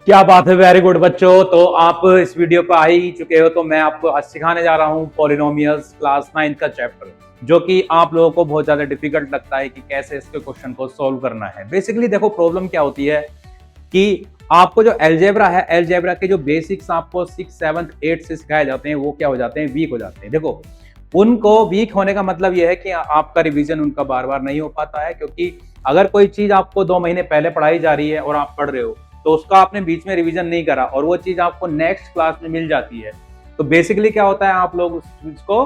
क्या बात है, वेरी गुड बच्चों। तो आप इस वीडियो पर आ ही चुके हो। तो मैं आपको आज सिखाने जा रहा हूँ पॉलिनोमियल्स क्लास 9 का चैप्टर, जो कि आप लोगों को बहुत ज्यादा डिफिकल्ट लगता है कि कैसे इसके क्वेश्चन को सोल्व करना है। बेसिकली देखो, प्रॉब्लम क्या होती है कि आपको जो एलजेब्रा है, एलजेब्रा के जो बेसिक्स आपको 6, 7, 8 से सिखाए जाते हैं, वो क्या हो जाते हैं, वीक हो जाते हैं। देखो, उनको वीक होने का मतलब यह है कि आपका रिवीजन उनका बार बार नहीं हो पाता है, क्योंकि अगर कोई चीज आपको 2 महीने पहले पढ़ाई जा रही है और आप पढ़ रहे हो, तो उसका आपने बीच में रिवीजन नहीं करा और वो चीज आपको नेक्स्ट क्लास में मिल जाती है, तो बेसिकली क्या होता है, आप लोग उस चीज को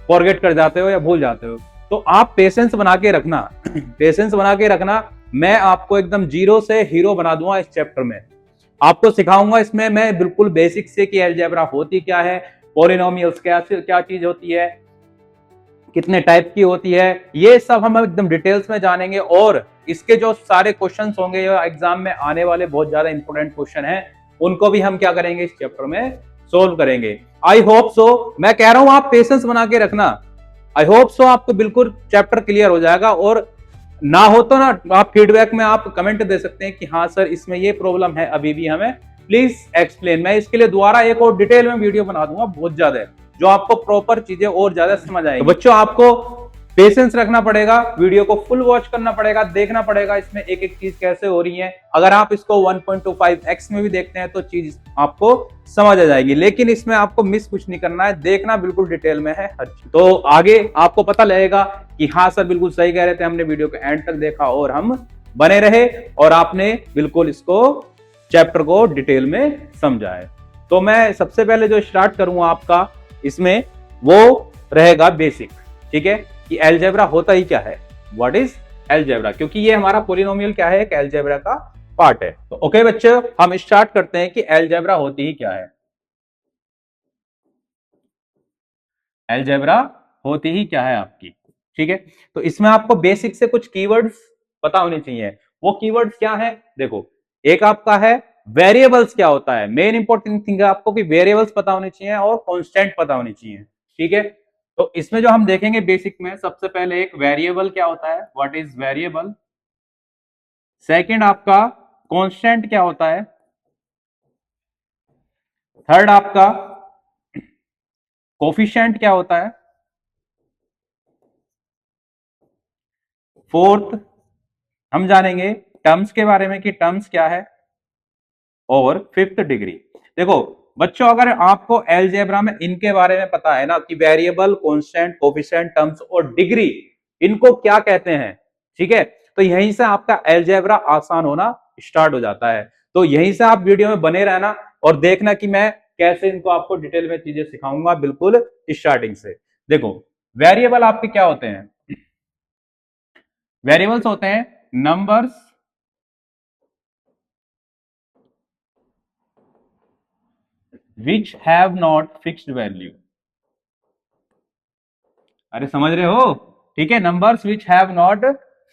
फॉरगेट कर जाते हो या भूल जाते हो। तो आप पेशेंस बना के रखना पेशेंस बना के रखना। मैं आपको एकदम जीरो से हीरो बना दूंगा इस चैप्टर में। आपको सिखाऊंगा इसमें मैं बिल्कुल बेसिक से कि अलजेब्रा होती क्या है, पॉलिनोमियल्स क्या क्या चीज होती है, कितने टाइप की होती है, ये सब हम एकदम डिटेल्स में जानेंगे। और इसके जो सारे क्वेश्चंस होंगे या एग्जाम में आने वाले बहुत ज्यादा इंपॉर्टेंट क्वेश्चन हैं, उनको भी हम क्या करेंगे, इस चैप्टर में सोल्व करेंगे। आई होप सो। मैं कह रहा हूं आप पेशेंस बना के रखना। आई होप सो आपको बिल्कुल चैप्टर क्लियर हो जाएगा। और ना हो तो ना, आप फीडबैक में आप कमेंट दे सकते हैं कि हाँ सर, इसमें ये प्रॉब्लम है, अभी भी हमें प्लीज एक्सप्लेन। मैं इसके लिए दोबारा एक और डिटेल में वीडियो बना दूंगा, बहुत ज्यादा, जो आपको प्रॉपर चीजें और ज्यादा समझ आएगी। तो बच्चों, आपको पेशेंस रखना पड़ेगा, वीडियो को फुल वॉच करना पड़ेगा, देखना पड़ेगा इसमें एक एक चीज कैसे हो रही है। अगर आप इसको 1.25x में भी देखते हैं तो चीज आपको समझ आ जाएगी, लेकिन इसमें आपको मिस कुछ नहीं करना है, देखना बिल्कुल डिटेल में है हर चीज। तो आगे आपको पता लगेगा कि हाँ सर, बिल्कुल सही कह रहे थे, हमने वीडियो को एंड तक देखा और हम बने रहे और आपने बिल्कुल इसको चैप्टर को डिटेल में समझा है। तो मैं सबसे पहले जो स्टार्ट करूंगा आपका इसमें, वो रहेगा बेसिक। ठीक है, कि एलजेब्रा होता ही क्या है, व्हाट इज एलजेब्रा, क्योंकि ये हमारा पॉलिनोमियल क्या है, एक एलजेब्रा का पार्ट है। तो ओके बच्चों, हम स्टार्ट करते हैं कि एलजेब्रा होती ही क्या है। एलजेब्रा होती ही क्या है आपकी। ठीक है, तो इसमें आपको बेसिक से कुछ कीवर्ड्स पता होने चाहिए। वो कीवर्ड्स क्या है, देखो, एक आपका है वेरिएबल्स। क्या होता है, मेन इंपॉर्टेंट थिंग है आपको कि वेरिएबल्स पता होने चाहिए और कांस्टेंट पता होनी चाहिए। ठीक है, तो इसमें जो हम देखेंगे बेसिक में, सबसे पहले एक वेरिएबल क्या होता है, व्हाट इज वेरिएबल। सेकंड आपका कांस्टेंट क्या होता है। थर्ड आपका कोफिशिएंट क्या होता है। फोर्थ हम जानेंगे टर्म्स के बारे में कि टर्म्स क्या है। और फिफ्थ डिग्री। देखो बच्चों, अगर आपको एलजेब्रा में इनके बारे में पता है ना कि वेरिएबल, कांस्टेंट, कोफिशिएंट, टर्म्स और डिग्री, इनको क्या कहते हैं, ठीक है, तो यहीं से आपका एलजेब्रा आसान होना स्टार्ट हो जाता है। तो यहीं से आप वीडियो में बने रहना और देखना कि मैं कैसे इनको आपको डिटेल में चीजें सिखाऊंगा, बिल्कुल स्टार्टिंग से। देखो, वेरिएबल आपके क्या होते हैं, वेरिएबल्स होते हैं numbers which have not fixed value। अरे समझ रहे हो, ठीक है, numbers which have not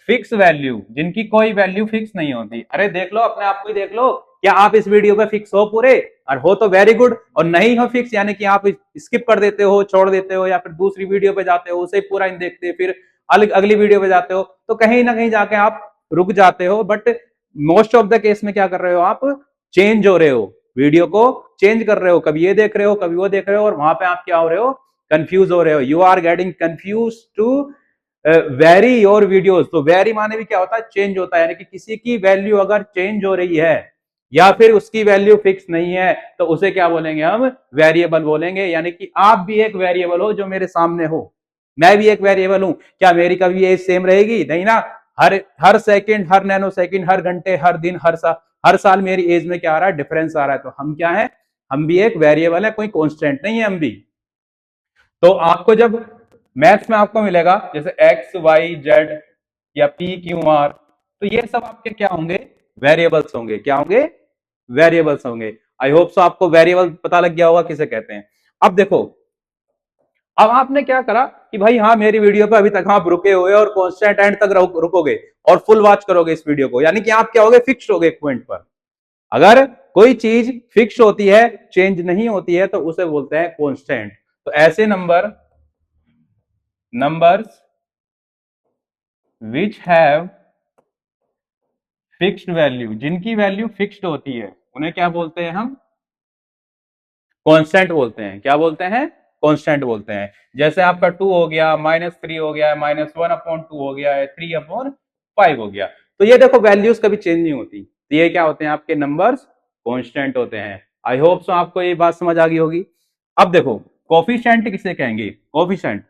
fix value, जिनकी कोई वैल्यू फिक्स नहीं होती। अरे देख लो, अपने आप को ही देख लो, क्या आप इस वीडियो पे फिक्स हो पूरे, और हो तो वेरी गुड, और नहीं हो फिक्स यानी कि आप स्किप कर देते हो, छोड़ देते हो, या फिर दूसरी वीडियो पे जाते हो, उसे पूरा नहीं देखते, फिर अगली वीडियो पे जाते हो, तो कहीं ना कहीं जाके आप रुक जाते हो। But most of the case में क्या कर रहे हो, आप चेंज हो रहे हो, वीडियो को चेंज कर रहे हो, कभी ये देख रहे हो, कभी वो देख रहे हो, और वहां पे आप क्या हो रहे हो, कंफ्यूज हो रहे हो, you are getting confuse to very your videos. तो वेरी माने भी क्या होता है, चेंज होता है, यानी कि किसी की वैल्यू अगर चेंज हो रही है या फिर उसकी वैल्यू फिक्स नहीं है, तो उसे क्या बोलेंगे, हम वेरिएबल बोलेंगे। यानी कि आप भी एक वेरिएबल हो जो मेरे सामने हो, मैं भी एक वेरिएबल हूं। क्या मेरी कभी एज सेम रहेगी, नहीं ना। हर हर सेकंड, हर नैनो सेकंड, हर घंटे, हर दिन, हर साल मेरी एज में क्या आ रहा है, डिफरेंस आ रहा है। तो हम क्या है, हम भी एक वेरिएबल है, कोई कांस्टेंट नहीं है हम भी। तो आपको जब मैथ्स में आपको मिलेगा जैसे एक्स वाई जेड या पी क्यू आर, तो ये सब आपके क्या होंगे, वेरिएबल्स होंगे। क्या होंगे, वेरिएबल्स होंगे। आई होप सो आपको वेरिएबल पता लग गया होगा किसे कहते हैं। अब देखो, अब आपने क्या करा कि भाई हाँ, मेरी वीडियो पे अभी तक आप रुके हुए और कॉन्स्टेंट एंड तक रुकोगे और फुल वॉच करोगे इस वीडियो को, यानी कि आप क्या होगे, फिक्स हो गए एक पॉइंट पर। अगर कोई चीज फिक्स होती है, चेंज नहीं होती है, तो उसे बोलते हैं कांस्टेंट। तो ऐसे numbers which have fixed value, जिनकी वैल्यू फिक्स्ड होती है, उन्हें क्या बोलते हैं हम? कांस्टेंट बोलते हैं। क्या बोलते हैं? कांस्टेंट बोलते हैं। जैसे आपका 2 हो गया, -3 हो गया, -1/2 हो गया है, 3/5 हो गया। तो ये देखो वैल्यूज कभी चेंज नहीं होती, तो ये क्या होते हैं आपके नंबर्स? कांस्टेंट होते हैं। आई होप सो आपको ये बात समझ आ गई होगी। अब देखो कोफिशिएंट किसे कहेंगे? कोफिशिएंट,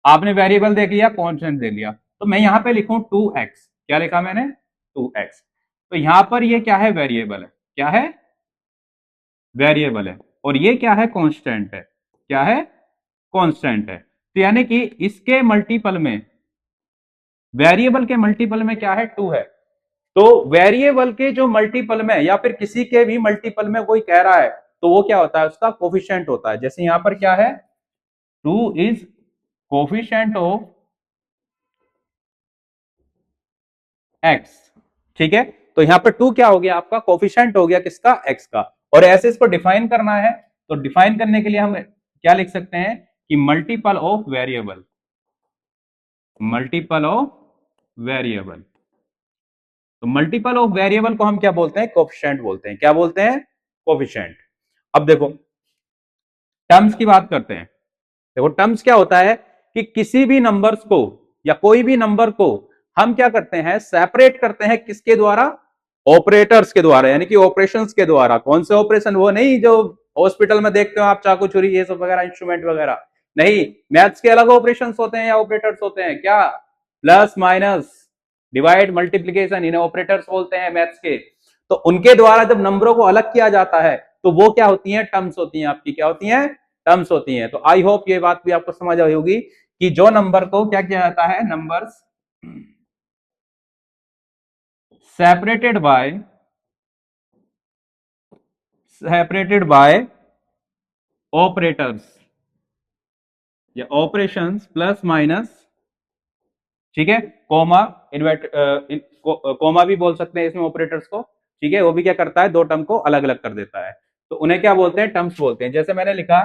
आपने वेरिएबल देख लिया, कांस्टेंट दे लिया, तो मैं यहां पे लिखूं 2x। क्या लिखा मैंने? 2x। तो यहां पर ये क्या है? वेरिएबल है। क्या है? वेरिएबल है। और ये क्या है? कांस्टेंट है। क्या है? कांस्टेंट है। तो यानी कि इसके मल्टीपल में, वेरिएबल के मल्टीपल में क्या है? 2 है। तो वेरिएबल के जो मल्टीपल में या फिर किसी के भी मल्टीपल में कोई कह रहा है, तो वो क्या होता है? उसका कोफिशिएंट होता है। जैसे यहां पर क्या है? 2 इज कोफिशिएंट ऑफ एक्स। ठीक है, तो यहां पर 2 क्या हो गया? आपका कोफिशिएंट हो गया किसका? एक्स का। और ऐसे इसको डिफाइन करना है, तो डिफाइन करने के लिए हम क्या लिख सकते हैं कि multiple of variable, multiple of variable. तो मल्टीपल ऑफ वेरिएबल को हम क्या बोलते हैं? कोफिशिएंट बोलते हैं। क्या बोलते हैं? कोफिशिएंट। अब देखो टर्म्स की बात करते हैं। देखो टर्म्स क्या होता है कि किसी भी नंबर्स को या कोई भी नंबर को हम क्या करते हैं? सेपरेट करते हैं। किसके द्वारा? ऑपरेटर्स के द्वारा, यानी कि ऑपरेशंस के द्वारा। कौन से ऑपरेशन? वो नहीं जो हॉस्पिटल में देखते हो आप, चाकू छुरी ये सब वगैरह, इंस्ट्रूमेंट वगैरह नहीं। मैथ्स के अलग ऑपरेशंस होते हैं या ऑपरेटर्स होते हैं। क्या? प्लस माइनस डिवाइड मल्टीप्लीकेशन, इन्हें ऑपरेटर्स बोलते हैं मैथ्स के। तो उनके द्वारा जब नंबरों को अलग किया जाता है तो वो क्या होती हैं? टर्म्स होती हैं आपकी। क्या होती हैं? टर्म्स होती हैं। तो आई होप ये बात भी आपको समझ आई होगी कि जो नंबर को क्या किया जाता है? नंबर्स सेपरेटेड बाय ऑपरेटर्स या ऑपरेशंस प्लस माइनस, ठीक है, कोमा, इन्वर्ट कोमा भी बोल सकते हैं इसमें ऑपरेटर्स को। ठीक है, वो भी क्या करता है? दो टर्म को अलग अलग कर देता है। तो उन्हें क्या बोलते हैं? टर्म्स बोलते हैं। जैसे मैंने लिखा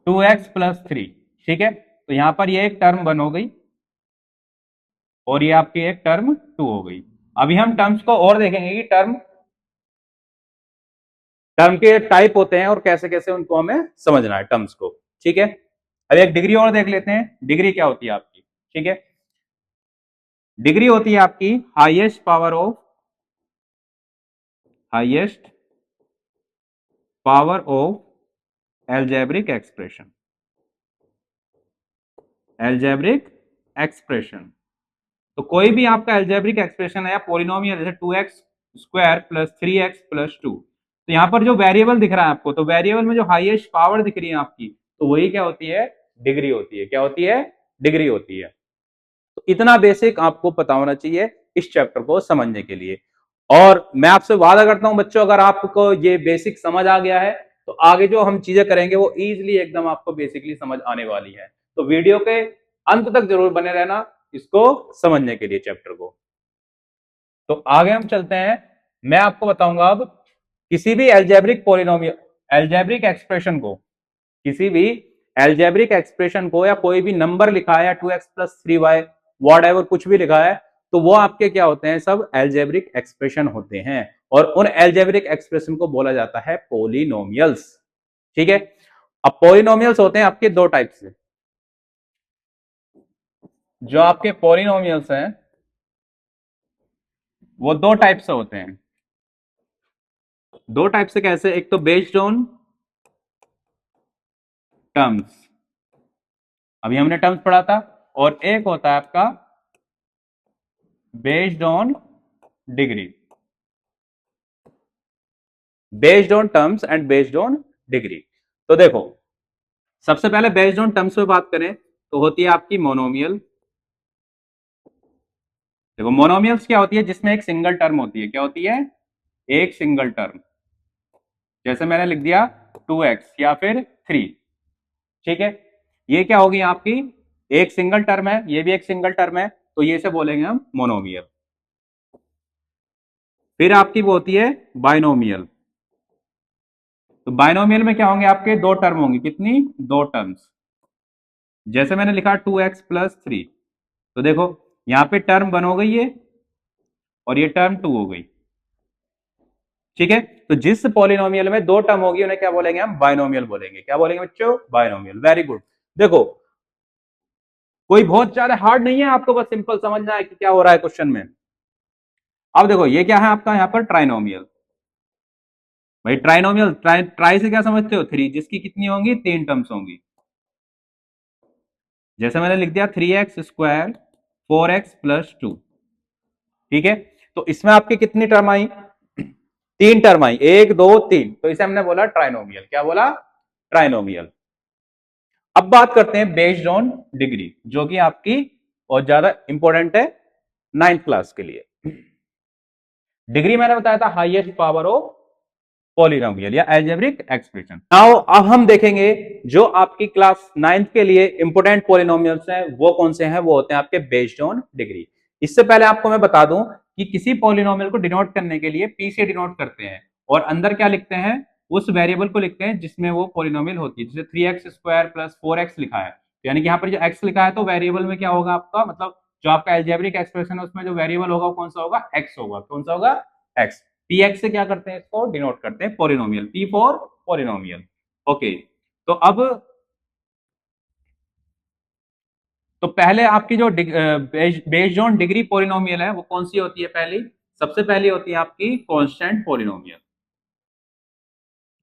2x+3। ठीक है, तो यहां पर ये एक टर्म 1 हो गई और ये आपकी एक टर्म 2 हो गई। अभी हम टर्म्स को और देखेंगे कि टर्म टर्म के टाइप होते हैं और कैसे कैसे उनको हमें समझना है टर्म्स को। ठीक है, अब एक डिग्री और देख लेते हैं। डिग्री क्या होती है आपकी? ठीक है, डिग्री होती है आपकी highest power of, highest power of algebraic expression, algebraic expression. तो कोई भी आपका एल्जेब्रिक एक्सप्रेशन है या पॉलिनोमियल, जैसे 2x² + 3x + 2, तो यहां पर जो वेरिएबल दिख रहा है आपको, तो वेरिएबल में जो हाईएस्ट पावर दिख रही है आपकी, तो वही क्या होती है? डिग्री होती है। क्या होती है? डिग्री होती है। तो इतना बेसिक आपको पता होना चाहिए इस चैप्टर को समझने के लिए। और मैं आपसे वादा करता हूं बच्चों, अगर आपको ये बेसिक समझ आ गया है तो आगे जो हम चीजें करेंगे वो इजीली एकदम आपको बेसिकली समझ आने वाली है। तो वीडियो के अंत तक जरूर बने रहना इसको समझने के लिए, चैप्टर को। तो आगे हम चलते हैं। मैं आपको बताऊंगा अब किसी भी एल्जेब्रिक पॉलिनोमियल, एल्जेब्रिक एक्सप्रेशन को, किसी भी एल्जेब्रिक एक्सप्रेशन को, या कोई भी नंबर लिखा है या 2x+3y वॉट कुछ भी लिखा है, तो वो आपके क्या होते हैं? सब एल्जेब्रिक एक्सप्रेशन होते हैं। और उन एल्जेब्रिक एक्सप्रेशन को बोला जाता है पॉलिनोमियल्स। ठीक है, अब पॉलिनोमियल्स होते हैं आपके दो टाइप से। जो आपके पॉलिनोमियल्स हैं वो दो टाइप से होते हैं। दो टाइप से कैसे? एक तो बेस्ड ऑन टर्म्स, अभी हमने टर्म्स पढ़ा था, और एक होता है आपका based on degree, based on terms and based on degree. तो देखो सबसे पहले बेस्ड ऑन टर्म्स पे बात करें तो होती है आपकी मोनोमियल। देखो मोनोमियल्स क्या होती है? जिसमें एक सिंगल टर्म होती है। क्या होती है? एक सिंगल टर्म। जैसे मैंने लिख दिया 2x या फिर 3। ठीक है, ये क्या होगी आपकी? एक सिंगल टर्म है, ये भी एक सिंगल टर्म है, तो ये से बोलेंगे हम मोनोमियल। फिर आपकी वो होती है बाइनोमियल। तो बाइनोमियल में क्या होंगे? आपके दो टर्म होंगी। कितनी? दो टर्म्स। जैसे मैंने लिखा 2x+3, तो देखो यहां पे टर्म 1 हो गई है और ये टर्म 2 हो गई। ठीक है, तो जिस पॉलिनोमियल में दो टर्म होगी उन्हें क्या बोलेंगे हम? बाइनोमियल बोलेंगे। क्या बोलेंगे बच्चों? बाइनोमियल। Very good. देखो कोई बहुत ज्यादा हार्ड नहीं है, आपको बस सिंपल समझना है कि क्या हो रहा है क्वेश्चन में। अब देखो ये क्या है आपका यहाँ पर? ट्राइनोमियल। भाई ट्राइनोमियल, ट्राई से क्या समझते हो? थ्री, जिसकी कितनी होंगी? तीन टर्म्स होंगी। जैसे मैंने लिख दिया 3x² 4x+2। ठीक है, तो इसमें आपकी कितनी टर्म आई? तीन टर्म आई, एक दो तीन, तो इसे हमने बोला ट्राइनोमियल। क्या बोला? ट्राइनोमियल। अब बात करते हैं बेस्ड ऑन डिग्री, जो कि आपकी बहुत ज्यादा इंपॉर्टेंट है नाइन्थ क्लास के लिए। डिग्री मैंने बताया था हाईएस्ट पावर ऑफ पॉलिनोमियल या अलजेब्रिक एक्सप्रेशन। नाउ अब हम देखेंगे जो आपकी क्लास नाइन्थ के लिए इंपोर्टेंट पॉलिनोमियल्स हैं वो कौन से हैं। वो होते हैं आपके बेस्ड ऑन डिग्री। इससे पहले आपको मैं बता दूं कि किसी पॉलिनोमियल को डिनोट करने के लिए पी से डिनोट करते हैं और अंदर क्या लिखते हैं? उस वेरिएबल को लिखते हैं जिसमें वो पॉलिनोमियल होती है। जैसे 3x² + 4x लिखा है, यानी कि यहाँ पर जो x लिखा है तो वेरिएबल में क्या होगा आपका? मतलब जो आपका अलजेब्रिक एक्सप्रेशन है उसमें जो वेरिएबल होगा कौन सा होगा? x होगा। कौन सा होगा? x। px से क्या करते हैं? इसको डिनोट करते हैं polynomial, p for polynomial. Okay, तो अब तो पहले आपकी जो बेस्ड ऑन डिग्री पॉलिनोमियल है वो कौन सी होती है? पहली, सबसे पहली होती है आपकी कांस्टेंट पॉलिनोमियल।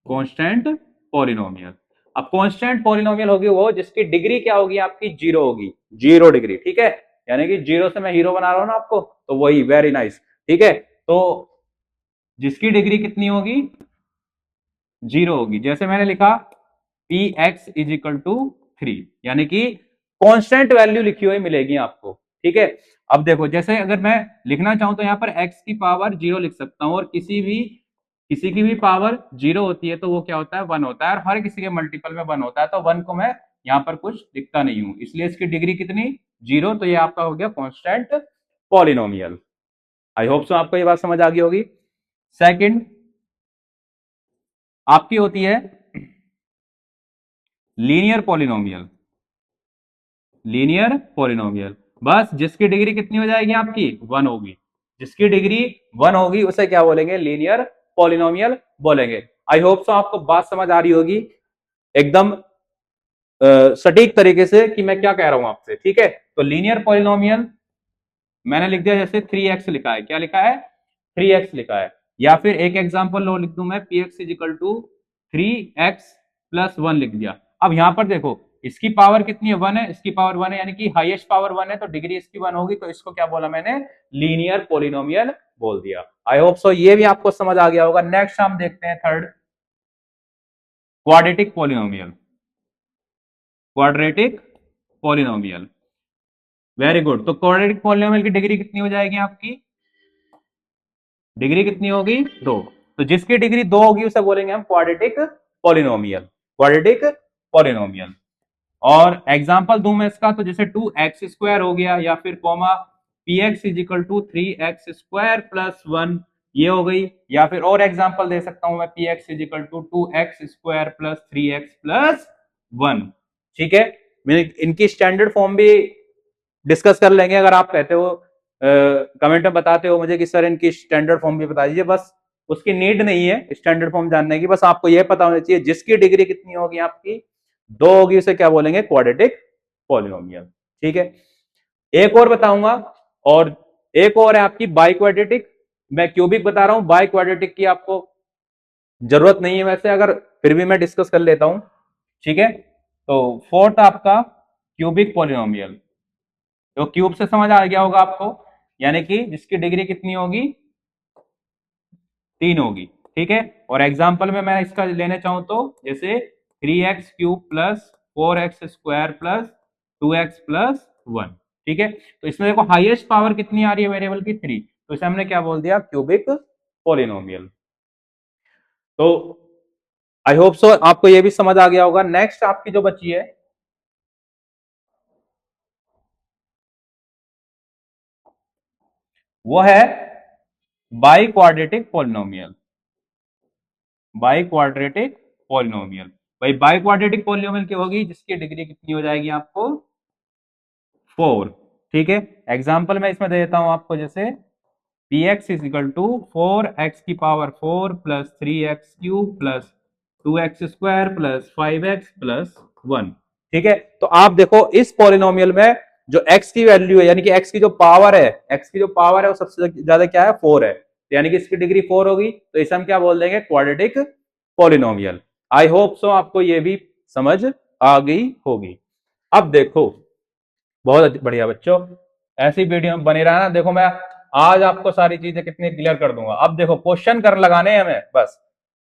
Constant polynomial. अब कांस्टेंट पॉलिनोमियल होगी वो जिसकी डिग्री क्या होगी? आपकी जीरो होगी। जीरो डिग्री, ठीक है, यानी कि जीरो से मैं हीरो बना रहा हूं ना आपको, तो वही, वेरी नाइस। ठीक है, तो जिसकी डिग्री कितनी होगी? जीरो होगी। जैसे मैंने लिखा P X is equal to 3, यानी कि कांस्टेंट वैल्यू लिखी हुई मिलेगी आपको। ठीक है, अब देखो जैसे अगर मैं लिखना चाहूं तो यहां पर x की पावर जीरो लिख सकता हूं, और किसी की भी पावर जीरो होती है तो वो क्या होता है? वन होता है, और हर किसी के मल्टीपल में वन होता है, तो वन को मैं यहाँ पर कुछ लिखता नहीं हूं, इसलिए इसकी डिग्री कितनी? जीरो। तो ये आपका हो गया कांस्टेंट पॉलिनोमियल। आई होप सो आपको ये बात समझ आ गई होगी। सेकंड आपकी होती है लीनियर पॉलिनोमियल। लीनियर पॉलिनोमियल, बस जिसकी डिग्री कितनी हो जाएगी? आपकी वन होगी। जिसकी डिग्री वन होगी उसे क्या बोलेंगे? लीनियर पॉलिनोमियल बोलेंगे। आई होप सो आपको बात समझ आ रही होगी एकदम सटीक तरीके से कि मैं क्या कह रहा हूं आपसे। ठीक है, तो लीनियर पॉलिनोमियल मैंने लिख दिया, जैसे 3x लिखा है। क्या लिखा है? 3x लिखा है। या फिर एक एग्जांपल लो लिख दूं मैं, px is equal to 3x+1 लिख दिया। अब यहां पर देखो इसकी पावर कितनी है? वन है, इसकी पावर वन है, यानी कि हाईएस्ट पावर वन है, तो डिग्री इसकी वन होगी, तो इसको क्या बोला मैंने? लीनियर पॉलिनोमियल बोल दिया। आई होप सो ये भी आपको समझ आ गया होगा। नेक्स्ट हम देखते हैं third, quadratic polynomial. Quadratic polynomial, very good. तो क्वाड्रेटिक पॉलिनोमियल की डिग्री कितनी हो जाएगी आपकी? डिग्री कितनी होगी? दो। तो जिसकी डिग्री दो होगी उसे बोलेंगे हम क्वाड्रेटिक पॉलिनोमियल। Quadratic polynomial. और एग्जांपल दूं मैं इसका, तो जैसे 2x² हो गया, या फिर comma px is equal to 3x² + 1, ये हो गई। या फिर और एग्जांपल दे सकता हूं मैं, px is equal to 2x² + 3x+1। ठीक है, मैं इनकी स्टैंडर्ड फॉर्म भी डिस्कस कर लेंगे। अगर आप कहते हो कमेंट में बताते हो मुझे कि सर इनकी स्टैंडर्ड फॉर्म भी बता दीजिए, बस उसकी नीड नहीं है स्टैंडर्ड फॉर्म जानने की, बस आपको यह पता होना चाहिए जिसकी डिग्री कितनी होगी आपकी? दो होगी, उसे क्या बोलेंगे? Quadratic polynomial. ठीक है, एक और बताऊंगा, और एक और है आपकी बाई क्वाड्रेटिक। मैं क्यूबिक बता रहा हूं, बाई क्वाड्रेटिक की आपको जरूरत नहीं है वैसे, अगर फिर भी मैं डिस्कस कर लेता हूं। ठीक है, तो फोर्थ आपका क्यूबिक पॉलिनोमियल। तो क्यूब से समझ आ गया होगा आपको, यानी कि जिसकी डिग्री कितनी होगी? तीन होगी। ठीक है, और एग्जांपल में मैं इसका लेने चाहूं तो जैसे 3x³ + 4x² + 2x+1। ठीक है, तो इसमें देखो हाईएस्ट पावर कितनी आ रही है वेरिएबल की? थ्री, तो इसे हमने क्या बोल दिया? Cubic polynomial. तो आई होप सो आपको यह भी समझ आ गया होगा। नेक्स्ट आपकी जो बची है वो है by quadratic polynomial. By quadratic polynomial, भाई बाई क्वाड्रेटिक पॉलिनोमियल की होगी जिसकी डिग्री कितनी हो जाएगी आपको? फोर। ठीक है, एग्जांपल मैं इसमें दे देता हूं आपको, जैसे P X is equal to 4x⁴ plus 3x³ plus 2x² plus 5x+1। ठीक है, तो आप देखो इस पॉलिनोमियल में जो x की वैल्यू है, यानी कि x की जो पावर है, x की जो पावर है वो सबसे ज्यादा क्या है, 4 है, यानी कि इसकी डिग्री 4 होगी, तो इसे हम क्या बोल देंगे, क्वाड्रेटिक पॉलिनोमियल। आई होप सो आपको ये भी समझ आ गई होगी। अब देखो, बहुत बढ़िया बच्चों, ऐसी वीडियो में बने रहना। देखो मैं आज आपको सारी चीजें कितनी क्लियर कर दूंगा। अब देखो क्वेश्चन कर लगाने हमें, बस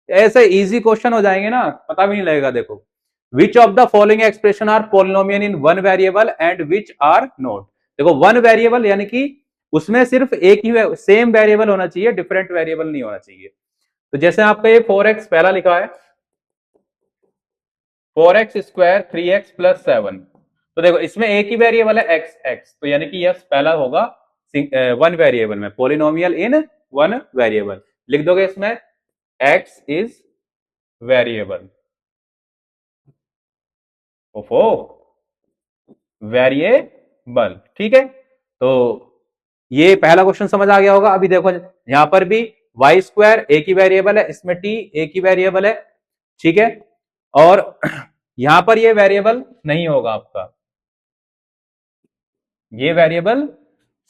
ऐसे इजी क्वेश्चन हो जाएंगे ना, पता भी नहीं लगेगा। देखो, which of the following expression are polynomial in one variable and which are not. देखो वन वेरिएबल यानी कि उसमें सिर्फ एक ही सेम वेरिएबल होना चाहिए, डिफरेंट वेरिएबल नहीं होना चाहिए। तो जैसे आपका ये 4x पहला लिखा है, 4x² 3x+7, तो देखो इसमें एक ही वेरिएबल है x, तो यानी कि यस पहला होगा वन वेरिएबल में, पॉलिनोमियल इन वन वेरिएबल। लिख दोगे इसमें x इज वेरिएबल, ओफो वेरिएबल। ठीक है, तो ये पहला क्वेश्चन समझ आ गया होगा। अभी देखो यहां पर भी y² एक ही वेरिएबल है, इसमें t एक ही वेरिएबल है। ठीक है, और यहां पर ये वेरिएबल नहीं होगा आपका, ये वेरिएबल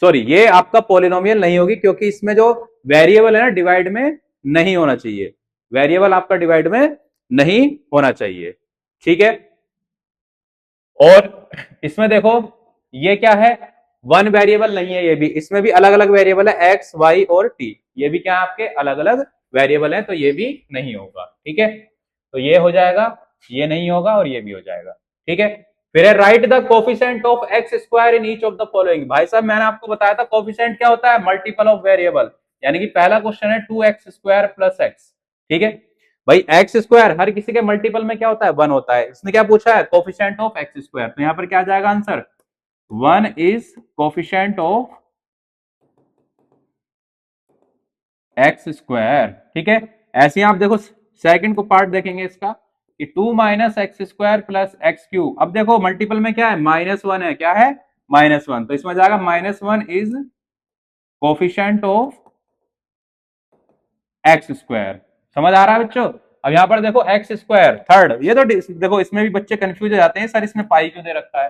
सॉरी ये आपका पॉलिनोमियल नहीं होगी, क्योंकि इसमें जो वेरिएबल है ना डिवाइड में नहीं होना चाहिए, वेरिएबल आपका डिवाइड में नहीं होना चाहिए। ठीक है, और इसमें देखो ये क्या है, वन वेरिएबल नहीं है, ये भी, इसमें भी अलग अलग वेरिएबल है x, y और t, ये भी क्या है आपके अलग अलग वेरिएबल है, तो ये भी नहीं होगा। ठीक है, तो ये हो जाएगा, ये नहीं होगा और ये भी हो जाएगा। ठीक है, फिर है right the coefficient of x² in each of the following. भाई साहब मैंने आपको बताया था कोफिशिएंट क्या होता है, मल्टीपल ऑफ वेरिएबल, यानी कि पहला क्वेश्चन है 2x² प्लस x। ठीक है भाई, x² हर किसी के मल्टीपल में क्या होता है, 1 होता है। इसने क्या पूछा है, कोफिशिएंट ऑफ x², तो यहां पर क्या आ जाएगा answer, 1 is coefficient of x²। ठीक है, ऐसे ही आप देखो सेकंड को पार्ट देखेंगे इसका कि 2 माइनस x² प्लस x³। अब देखो मल्टीपल में क्या है, -1 है, क्या है, -1, तो इसमें जाएगा -1 इज कोफिशिएंट ऑफ x²। समझ आ रहा है बच्चों। अब यहां पर देखो x² थर्ड, ये तो देखो इसमें भी बच्चे कंफ्यूज हो जाते हैं, सर इसमें पाई क्यों दे रखा है,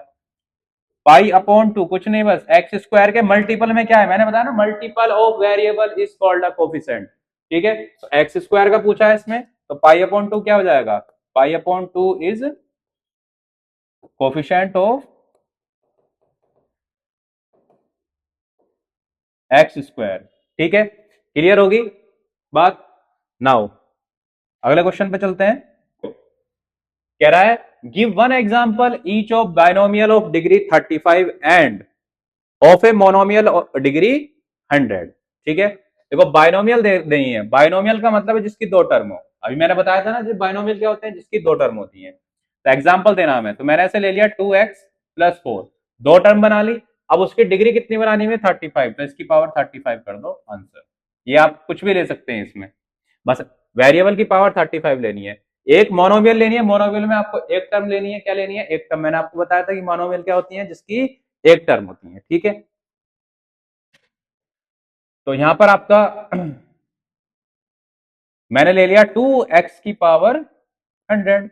पाई/2 कुछ नहीं, बस x² के मल्टीपल में क्या है, मैंने बताया ना, multiple of variable is called a coefficient. ठीक है, तो x² का पूछा है इसमें, तो पाई/2 क्या हो जाएगा, पाई/2 इज कोफिशिएंट ऑफ x²। ठीक है, क्लियर होगी बात। नाउ अगले क्वेश्चन पे चलते हैं। कह रहा है give one example each of binomial of degree 35 end of a monomial degree 100। ठीक है, देखो बाइनोमियल दे नहीं है, बाइनोमियल का मतलब है जिसकी दो टर्म हो। अभी मैंने बताया था ना जो बाइनोमियल क्या होते हैं, जिसकी दो टर्म होती है। तो एग्जांपल देना हमें, तो मैंने ऐसे ले लिया 2x+4, दो टर्म बना ली। अब उसकी डिग्री कितनी बनानी है, 35, तो इसकी पावर 35 कर दो, आंसर। ये आप कुछ भी ले सकते हैं इसमें, बस वेरिएबल की पावर 35 लेनी है। एक मोनोमियल लेनी है, मोनोमियल में आपको एक टर्म लेनी है, क्या लेनी है, एक टर्म। मैंने आपको बताया था कि मोनोमियल क्या होती है, जिसकी एक टर्म होती है। ठीक है, तो यहां पर आपका मैंने ले लिया 2x⁻100,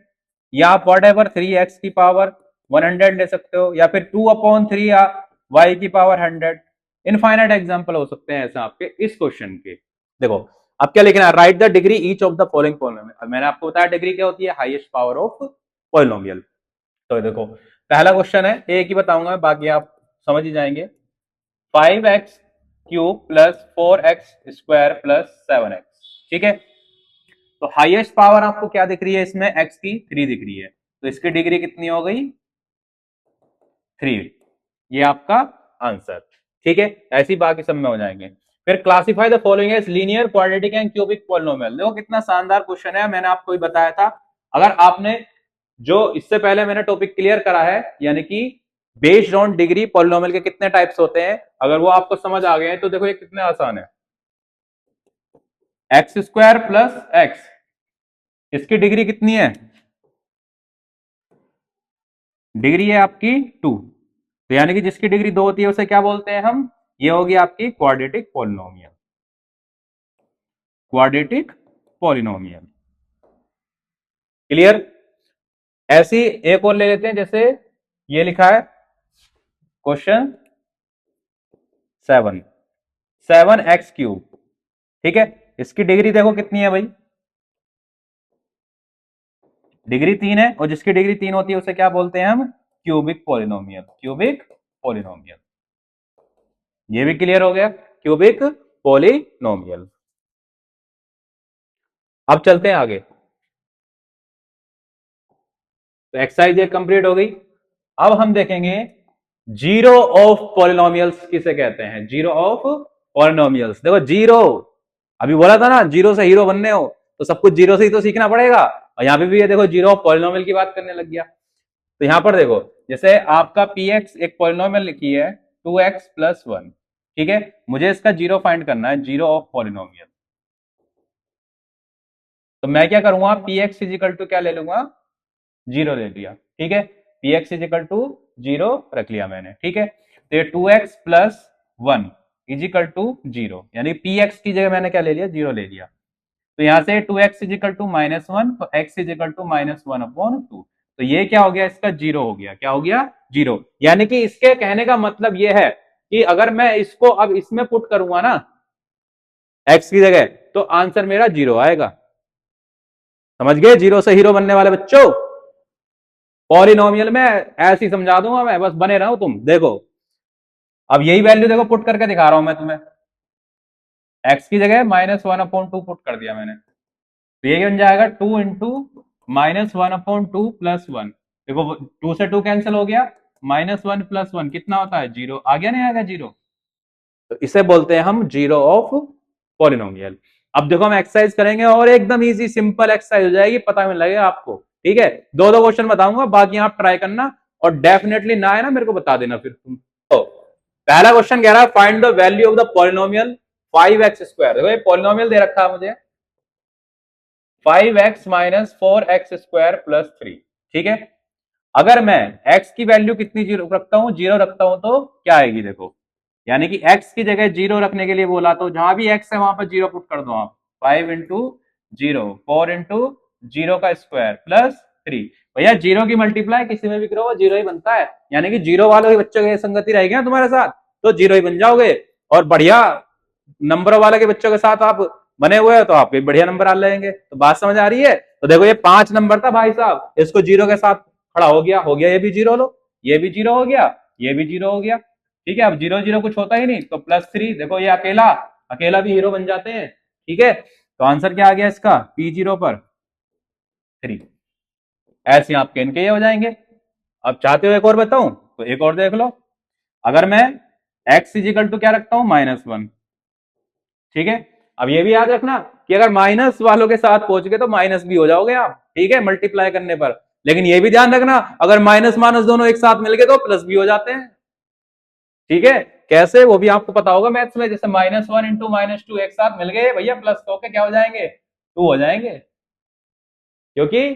या आप वॉट एवर 3x⁻100 ले सकते हो, या फिर 2/3 या y⁻100। इनफाइनाइट एग्जांपल हो सकते हैं ऐसे आपके इस क्वेश्चन के। देखो अब क्या लिखना है, right the degree each of the following polynomial. मैंने आपको बताया डिग्री क्या होती है, हाईएस्ट पावर ऑफ पॉलिनोमियल। तो देखो पहला क्वेश्चन है, एक ही बताऊंगा बाकी आप समझ ही जाएंगे। 5x³ plus 4x² plus 7x। ठीक है, तो हाईएस्ट पावर आपको क्या दिख रही है इसमें, x की 3 दिख रही है, तो इसकी डिग्री कितनी हो गई, 3। ये आपका आंसर। ठीक है, ऐसी बाकी सब में हो जाएंगे। फिर classify the following as linear, quadratic and cubic polynomial. देखो कितना शानदार क्वेश्चन है, मैंने आपको ही बताया था। अगर आपने जो इससे पहले मैंने टॉपिक क्लियर करा है, यानी कि बेस्ड ऑन डिग्री पॉलिनोमियल के कितने टाइप्स होते हैं, अगर वो आपको समझ आ गए हैं तो देखो ये कितने आसान है। x² प्लस x, इसकी डिग्री कितनी है, डिग्री है आपकी 2, तो यानी कि जिसकी डिग्री 2 होती है उसे क्या बोलते हैं हम, ये होगी आपकी quadratic polynomial. Quadratic polynomial. Clear? ऐसी एक और ले लेते हैं, जैसे ये लिखा है क्वेश्चन 7x3। ठीक है, इसकी डिग्री देखो कितनी है भाई, डिग्री 3 है, और जिसकी डिग्री 3 होती है उसे क्या बोलते हैं हम? Cubic polynomial. क्यूबिक पॉलिनोमियल, ये भी क्लियर हो गया, क्यूबिक पॉलिनोमियल। अब चलते हैं आगे। तो एक्सरसाइज ये कंप्लीट हो गई। अब हम देखेंगे जीरो ऑफ पॉलिनोमियल्स किसे कहते हैं। जीरो ऑफ पॉलिनोमियल्स, देखो जीरो, अभी बोला था ना जीरो से हीरो बनने हो तो सब कुछ जीरो से ही तो सीखना पड़ेगा, और यहां पे भी ये देखो जीरो ऑफ पॉलिनोमियल की बात करने लग गया। तो यहां पर देखो, जैसे आपका px एक पॉलिनोमियल लिखी है 2x+1, ठीक है, मुझे इसका जीरो फाइंड करना है, जीरो ऑफ पॉलिनोमियल। तो मैं क्या करूंगा, px इजिकल टू क्या ले लूंगा, जीरो ले लिया, ठीक है, px इजिकल टू जीरो रख लिया मैंने, ठीक है। तो ये 2x+1 इजिकल टू जीरो, यानी px की जगह मैंने क्या ले लिया, जीरो ले लिया। तो यहां से 2x इजिकल टू -1, तो x इजिकल टू -1/2, तो ये क्या हो गया, इसका जीरो हो गया, क्या हो गया, जीरो। यानी कि इसके कहने का मतलब ये है कि अगर मैं इसको अब इसमें पुट करूंगा ना x की जगह, तो आंसर मेरा जीरो आएगा। समझ गए, जीरो से हीरो बनने वाले बच्चों। पॉलिनोमियल में ऐसे ही समझा दूंगा मैं, बस बने रहो तुम। देखो अब यही वैल्यू देखो पुट करके दिखा रहा हूं मैं तुम्हें, x की जगह -1/2 पुट कर दिया मैंने, तो ये बन जाएगा 2 इंटू -1/2 प्लस 1। देखो 2 से 2 कैंसिल हो गया, -1 प्लस 1 कितना होता है, जीरो। आ गया, नहीं आएगा जीरो? तो इसे बोलते हैं हम जीरो ऑफ पॉलिनोमियल। अब देखो हम एक्सरसाइज करेंगे और एकदम इजी सिंपल एक्सरसाइज हो जाएगी, पता मिल लगेगा आपको, ठीक है। दो दो क्वेश्चन बताऊंगा, बाकी आप ट्राई करना, और डेफिनेटली ना है ना मेरे को बता देना फिर तुम। तो पहला क्वेश्चन कह रहा है find the value of the polynomial 5x²। देखो ये पॉलिनोमियल दे रखा है मुझे 5x - 4x² + 3, ठीक है। अगर मैं x की वैल्यू कितनी जीरो रखता हूं, जीरो रखता हूं, तो क्या आएगी देखो, यानी कि x की जगह जीरो रखने के लिए बोला, तो जहां भी x है वहां पर जीरो पुट कर दो आप। 5 इंटू जीरो, 4 इंटू जीरो का स्क्वायर प्लस 3। भैया जीरो की मल्टीप्लाई किसी में भी करो वो जीरो ही बनता है, यानी कि जीरो वालों के बच्चों की संगति रहेगी ना तुम्हारे साथ, तो जीरो ही बन जाओगे। और बढ़िया नंबर वाले के बच्चों के साथ आप बने हुए हो तो आपके बढ़िया नंबर आ जाएंगे। तो बात समझ आ रही है? तो देखो ये 5 नंबर था भाई साहब, इसको जीरो के साथ खड़ा हो गया, ये भी जीरो लो, ये भी जीरो हो गया, ये भी जीरो हो गया, ठीक है। अब जीरो जीरो कुछ होता ही नहीं, तो +3, देखो ये अकेला अकेला भी हीरो बन जाते हैं, ठीक है। तो आंसर क्या आ गया इसका, P0 पर 3। ऐसे आपके इनके ये हो जाएंगे। अब चाहते हो एक और बताऊं, तो एक और देख लो। अगर मैं x इजिकल टू क्या रखता हूं, -1, ठीक है। अब ये भी याद रखना कि अगर माइनस वालों के साथ पहुंच गए तो माइनस भी हो जाओगे आप, ठीक है, मल्टीप्लाई करने पर। लेकिन ये भी ध्यान रखना अगर माइनस माइनस दोनों एक साथ मिल गए तो प्लस भी हो जाते हैं, ठीक है। कैसे, वो भी आपको पता होगा मैथ्स में, जैसे -1 इंटू -2 एक साथ मिल गए भैया, प्लस होके क्या हो जाएंगे, 2 हो जाएंगे। क्योंकि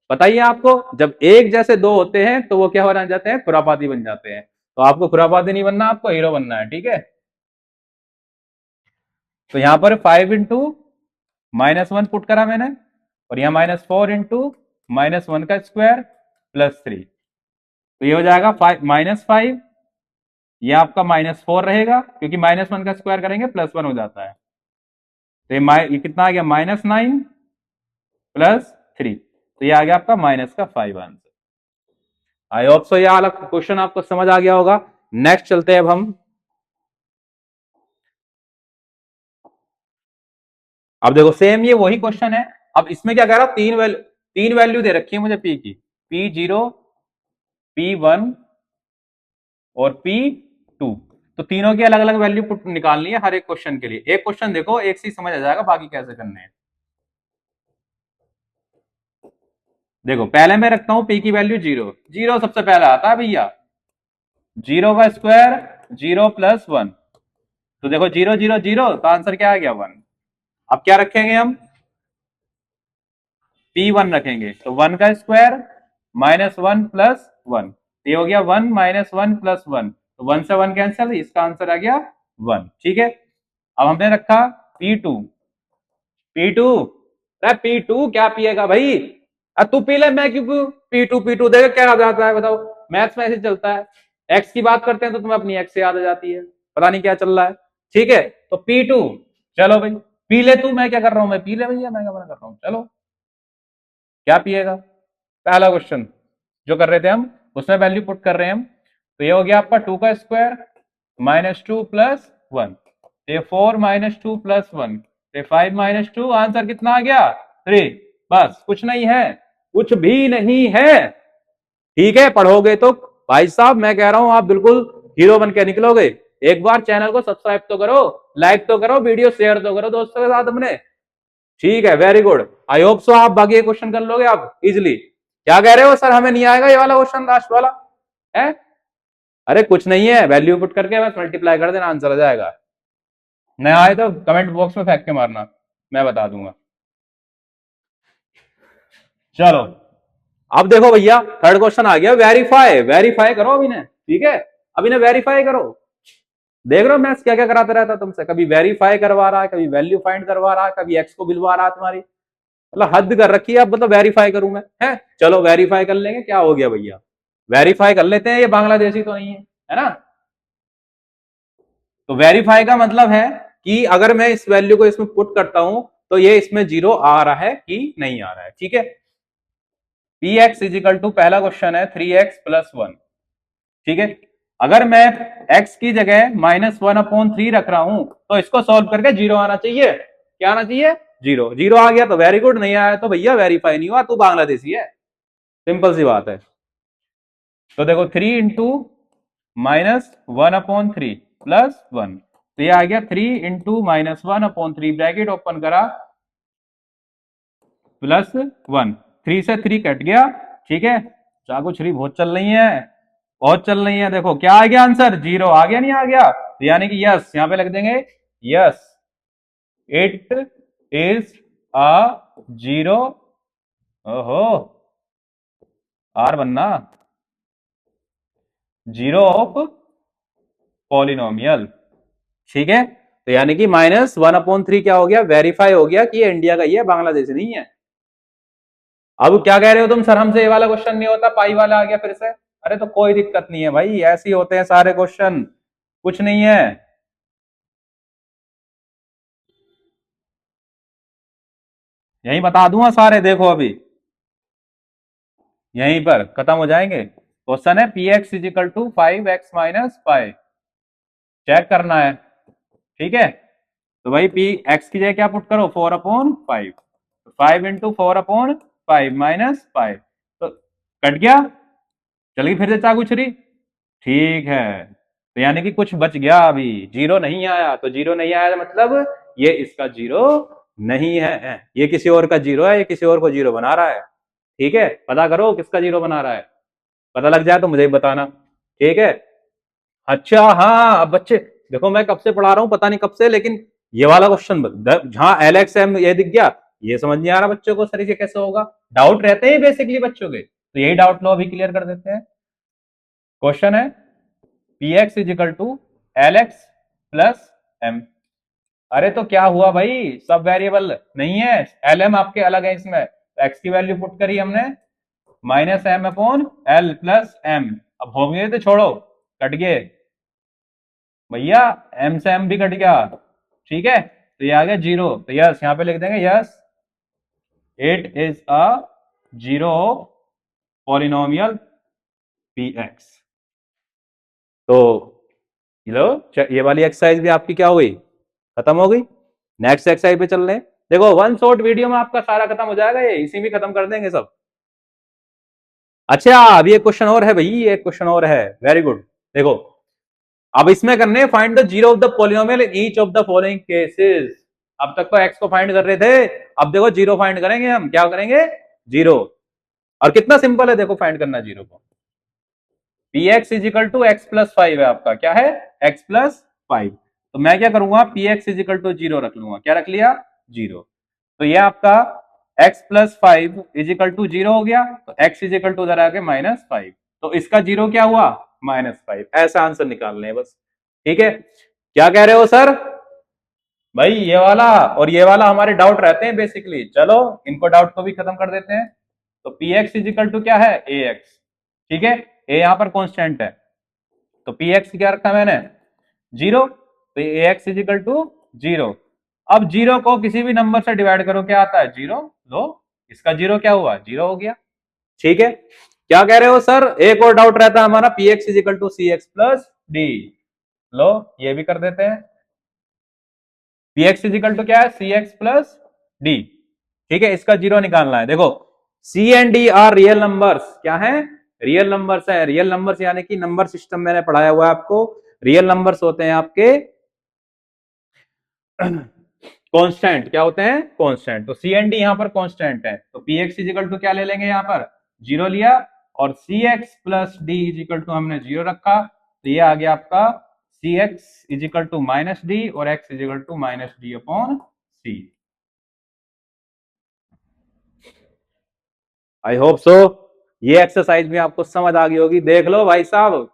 बताइए आपको, जब एक जैसे दो होते हैं तो वो क्या बन जाते हैं, खुरापाती बन जाते हैं। तो आपको खुरापाती नहीं बनना, आपको हीरो बनना है, ठीक है। तो यहां पर 5 इंटू -1 पुट करा मैंने, और यहां -4 इंटू -1 का स्क्वायर प्लस 3, तो ये हो जाएगा -5, ये आपका -4 रहेगा, क्योंकि -1 का स्क्वायर करेंगे +1 हो जाता है। तो ये कितना आ गया, -9 प्लस 3, तो ये आ गया आपका -5 आंसर। आई होप सो ये वाला क्वेश्चन आपको समझ आ गया होगा। नेक्स्ट चलते हैं अब हम। अब देखो सेम ये वही क्वेश्चन है। अब इसमें क्या कह रहा हूं, तीन वैल्यू दे रखी है मुझे पी की, P0, P1 और P2। तो तीनों की अलग अलग वैल्यू पुट निकालनी है हर एक क्वेश्चन के लिए। एक क्वेश्चन देखो एक से समझ आ जाएगा बाकी कैसे करने हैं। देखो पहले मैं रखता हूं P की वैल्यू जीरो, जीरो सबसे पहले आता है भैया, जीरो का स्क्वायर जीरो प्लस 1, तो देखो जीरो जीरो जीरो, तो आंसर क्या आ गया, 1। अब क्या रखेंगे हम, P1 रखेंगे, तो 1 का स्क्वायर -1 प्लस 1, ये हो गया 1 -1 प्लस 1, तो 1 से 1 कैंसिल, इसका आंसर आ गया 1, ठीक है। अब हमने रखा P2, P2? अरे P2 क्या पिएगा भाई? तू पी ले, मैं क्यों पीऊं? P2 देखो क्या याद आता है बताओ, मैथ्स में ऐसे चलता है, एक्स की बात करते हैं तो तुम्हें अपनी एक्स से याद आ जाती है, पता नहीं क्या चल रहा है। ठीक है, तो P2, चलो भाई पी ले तू, मैं क्या कर रहा हूं, मैं पी ले भैया, मैं क्या मना कर रहा हूं, चलो क्या पिएगा? पहला क्वेश्चन जो कर रहे थे हम, उसमें वैल्यू पुट कर रहे हैं हम, तो ये हो गया आपका 2 का स्क्वायर -2 + 1, ये 4 - 2 + 1, ये 5 - 2, आंसर कितना आ गया? 3। बस, कुछ नहीं है, कुछ भी नहीं है। ठीक है, पढ़ोगे तो भाई साहब मैं कह रहा हूं आप बिल्कुल हीरो बन के निकलोगे। एक बार चैनल को सब्सक्राइब तो करो, लाइक तो करो, वीडियो शेयर तो करो दोस्तों के साथ अपने। ठीक है, वेरी गुड, आई होप सो आप बाकी क्वेश्चन कर लोगे आप इजिली। क्या कह रहे हो सर, हमें नहीं आएगा ये वाला क्वेश्चन लास्ट वाला है? अरे कुछ नहीं है, वैल्यू पुट करके बस मल्टीप्लाई कर देना, आंसर आ जाएगा। नहीं आए तो कमेंट बॉक्स में फेंक के मारना, मैं बता दूंगा। चलो अब देखो भैया, थर्ड क्वेश्चन आ गया, वेरीफाई। वेरीफाई करो अभी ने, ठीक है, अभी ने वेरीफाई करो। देख रहे हो मैं क्या क्या कराता रहता तुमसे, कभी वेरीफाई करवा रहा है, कभी वैल्यू फाइंड करवा रहा है, कभी एक्स को बिलवा रहा है तुम्हारी, मतलब हद कर रखी है। अब मतलब वेरीफाई करूं मैं, है? चलो वेरीफाई कर लेंगे, क्या हो गया भैया, वेरीफाई कर लेते हैं, ये बांग्लादेशी तो नहीं है ना? तो वेरीफाई का मतलब है कि अगर मैं इस वैल्यू को इसमें पुट करता हूं तो ये इसमें जीरो आ रहा है कि नहीं आ रहा है। ठीक है, पी एक्स इजिकल टू, पहला क्वेश्चन है 3x + 1। ठीक है, अगर मैं x की जगह -1/3 रख रहा हूं तो इसको सॉल्व करके जीरो आना चाहिए। क्या आना चाहिए? जीरो। जीरो आ गया तो वेरी गुड, नहीं आया तो भैया वेरीफाई नहीं हुआ, तू बांग्लादेशी है, सिंपल सी बात है। तो देखो 3 इंटू -1/3 + 1, तो ये आ गया 3 इंटू -1/3, ब्रैकेट ओपन करा, +1, 3 से 3 कट गया। ठीक है, चाकू छुरी बहुत चल रही है, बहुत चल रही है। देखो क्या आ गया आंसर, जीरो आ गया, नहीं आ गया? तो यानी कि यस, यहां पे लिख देंगे yes, it is a zero. ओहो, आर बनना, जीरो ऑफ पॉलिनोमियल। ठीक है, तो यानी कि -1/3 क्या हो गया, वेरीफाई हो गया कि ये इंडिया का ही है, बांग्लादेश नहीं है। अब क्या कह रहे हो तुम, सर हमसे ये वाला क्वेश्चन नहीं होता, पाई वाला आ गया फिर से। अरे तो कोई दिक्कत नहीं है भाई, ऐसे ही होते हैं सारे क्वेश्चन, कुछ नहीं है। यही बता दूंगा सारे, देखो अभी यहीं पर खत्म हो जाएंगे। क्वेश्चन है P x is equal to 5x - 5, check करना है। ठीक है, तो भाई पी एक्स की जगह क्या पुट करो, 4/5, 5 इंटू 4/5 -5, तो कट गया, चल गई फिर से चाकू छुरी। ठीक है, तो यानी कि कुछ बच गया, अभी जीरो नहीं आया, तो जीरो नहीं आया मतलब ये इसका जीरो नहीं है, ये किसी और का जीरो है, ये किसी और को जीरो बना रहा है। ठीक है, पता करो किसका जीरो बना रहा है, पता लग जाए तो मुझे भी बताना। ठीक है, अच्छा हाँ, अब बच्चे देखो मैं कब से पढ़ा रहा हूँ पता नहीं कब से, लेकिन ये वाला क्वेश्चन जहां LXM ये दिख गया, ये समझ नहीं आ रहा बच्चों को सर ये कैसे होगा, डाउट रहते हैं बेसिकली बच्चों के, तो यही डाउट लो अभी क्लियर कर देते हैं। क्वेश्चन है P x is equal to LX + M। अरे तो क्या हुआ भाई, सब वेरिएबल नहीं है, LM आपके अलग है इसमें, एक्स की वैल्यू पुट करी हमने -M/L + M, अब होंगे तो छोड़ो, कट गए भैया, M से M भी कट गया। ठीक है, तो ये आ गया जीरो, तो यस यहां पे लिख देंगे yes, it is a zero polynomial P x. तो लो, ये वाली एक्सरसाइज भी आपकी क्या हो गई, खत्म हो गई। नेक्स्ट एक्सरसाइज पे चल रहे हैं, देखो वन शॉट वीडियो में आपका सारा खत्म हो जाएगा, ये इसी में खत्म कर देंगे सब। अच्छा अभी एक क्वेश्चन और है भाई, एक क्वेश्चन और है, वेरी गुड। देखो अब इसमें करने find the zero of the polynomial in each of the following cases. अब तक तो एक्स को फाइंड कर रहे थे, अब देखो जीरो फाइंड करेंगे हम, क्या करेंगे, जीरो। और कितना सिंपल है देखो फाइंड करना जीरो को, P x is equal to X + 5 है आपका, क्या है, x + 5, तो मैं क्या करूंगा, P x is equal to zero रख लूंगा, क्या रख लिया, जीरो। तो ये आपका x + 5 इजिकल टू जीरो हो गया, तो x इजिकल टू उधर आ गया -5, तो इसका जीरो क्या हुआ, -5, ऐसा आंसर निकालने है बस। ठीक है, क्या कह रहे हो सर, भाई ये वाला और ये वाला हमारे डाउट रहते हैं बेसिकली। चलो इनको डाउट को भी खत्म कर देते हैं। तो पी एक्स इजिकल टू क्या है, ए एक्स। ठीक है, ए यहां पर कॉन्स्टेंट है, तो पी एक्स क्या रखा मैंने, जीरो। तो ए एक्स इजिकल टू जीरो। अब जीरो को किसी भी नंबर से डिवाइड करो, क्या आता है, जीरो। लो, इसका जीरो क्या हुआ, जीरो हो गया। ठीक है, क्या कह रहे हो सर, एक और डाउट रहता है हमारा, p x is equal to c x plus d. लो ये भी कर देते हैं। पी एक्स इजिकल टू क्या है, सी एक्स प्लस डी। ठीक है, इसका जीरो निकालना है। देखो c and d are real numbers, क्या है, रियल नंबर्स है। रियल नंबर्स यानी कि नंबर सिस्टम मैंने पढ़ाया हुआ है आपको, रियल नंबर्स होते हैं आपके कांस्टेंट। क्या होते हैं, कांस्टेंट। तो सी एंड डी यहां पर कांस्टेंट है, तो पी एक्स इजिकल टू क्या ले लेंगे, यहां पर जीरो लिया, और c x plus d equal to हमने जीरो रखा, तो ये आ गया आपका c x is equal to minus d और x is equal to minus d upon c. I hope so ये एक्सरसाइज भी आपको समझ आ गई होगी। देख लो भाई साहब,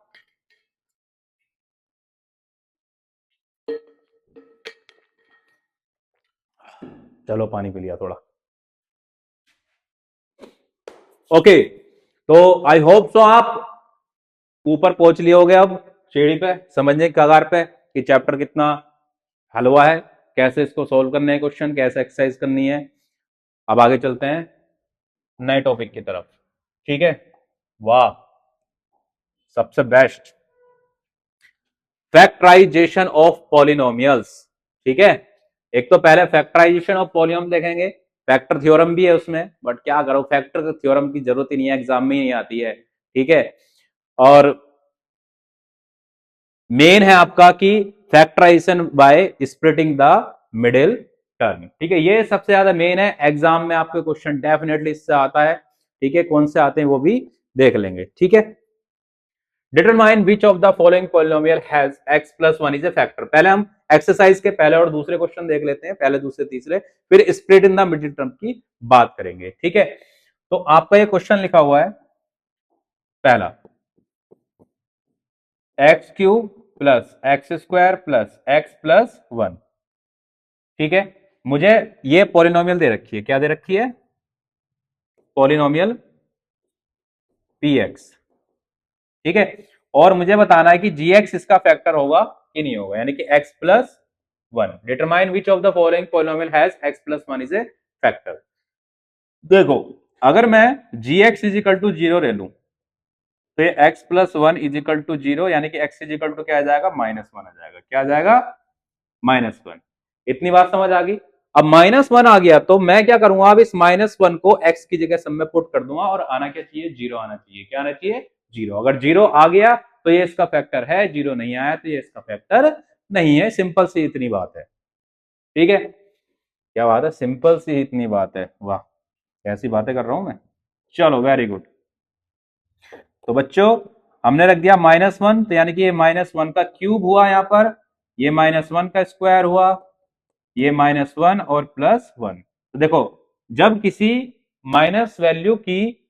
चलो पानी पी लिया थोड़ा। ओके, तो आई होप सो आप ऊपर पहुंच लिए होगे अब सीढ़ी पे, समझने की कगार पे कि चैप्टर कितना हल हुआ है, कैसे इसको सोल्व करने हैं क्वेश्चन, कैसे एक्सरसाइज करनी है। अब आगे चलते हैं नए टॉपिक की तरफ। ठीक है, वाह, सबसे बेस्ट, फैक्टराइजेशन ऑफ पॉलिनोमियल्स। ठीक है, एक तो पहले फैक्टराइजेशन ऑफ पॉलिनोम देखेंगे, फैक्टर थ्योरम भी है उसमें, बट क्या करो, फैक्टर थ्योरम की जरूरत ही नहीं है, एग्जाम में ही नहीं आती है। ठीक है, और मेन है आपका कि factorization by splitting the middle term. ठीक है, ये सबसे ज्यादा मेन है, एग्जाम में आपके क्वेश्चन डेफिनेटली इससे आता है। ठीक है, कौन से आते हैं वो भी देख लेंगे। ठीक है, determine which of the following polynomial has x plus one is a factor. पहले हम एक्सरसाइज के पहले और दूसरे क्वेश्चन देख लेते हैं, पहले दूसरे तीसरे, फिर split in the middle term की बात करेंगे। ठीक है, तो आपका ये क्वेश्चन लिखा हुआ है पहला, x cube plus x square plus X plus one. ठीक है, मुझे ये पॉलिनोमियल दे रखी है, क्या दे रखी है, पॉलिनोमियल पी एक्स। ठीक है, और मुझे बताना है कि जी एक्स इसका फैक्टर होगा कि नहीं होगा, यानी कि x plus one. Determine which of the following polynomial has x plus one is a factor. देखो, अगर मैं g x is equal to zero ले लू, तो ये x plus one is equal to zero, यानी कि एक्स इज इक्वल टू क्या आ जाएगा, माइनस वन आ जाएगा। क्या आ जाएगा, माइनस वन। इतनी बात समझ आ गई। अब माइनस वन आ गया तो मैं क्या करूंगा, अब इस माइनस वन को एक्स की जगह सब में पुट कर दूंगा, और आना क्या चाहिए, जीरो आना चाहिए। क्या आना चाहिए, जीरो। अगर जीरो आ गया तो ये इसका फैक्टर है, जीरो नहीं आया तो ये इसका फैक्टर नहीं है। सिंपल सी इतनी बात है। ठीक है, क्या बात है, सिंपल सी इतनी बात है। वाह, कैसी बातें कर रहा हूं मैं। चलो वेरी गुड। तो बच्चों हमने रख दिया माइनस वन, तो यानी कि ये माइनस वन का क्यूब हुआ यहाँ पर, ये माइनस वन का स्क्वायर हुआ, ये माइनस वन और प्लस वन। तो देखो, जब किसी माइनस वैल्यू की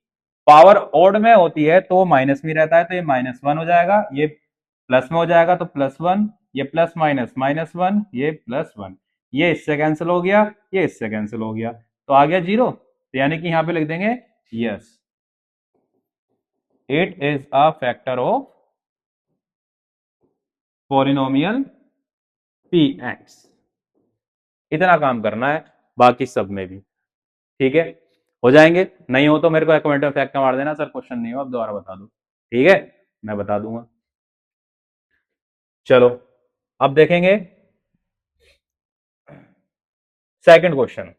पावर ऑड में होती है तो माइनस में रहता है, तो ये माइनस वन हो जाएगा, ये प्लस में हो जाएगा तो प्लस वन, ये प्लस माइनस माइनस वन, ये प्लस वन, ये इससे कैंसिल हो गया, ये इससे कैंसिल हो गया, तो आ गया जीरो। तो यानी कि यहां पे लिख देंगे yes, it is a factor of polynomial P x. इतना काम करना है, बाकी सब में भी। ठीक है, हो जाएंगे। नहीं हो तो मेरे को कमेंट में फेंक के मार देना, सर क्वेश्चन नहीं हो अब दोबारा बता दो। ठीक है, मैं बता दूंगा। चलो अब देखेंगे सेकंड क्वेश्चन।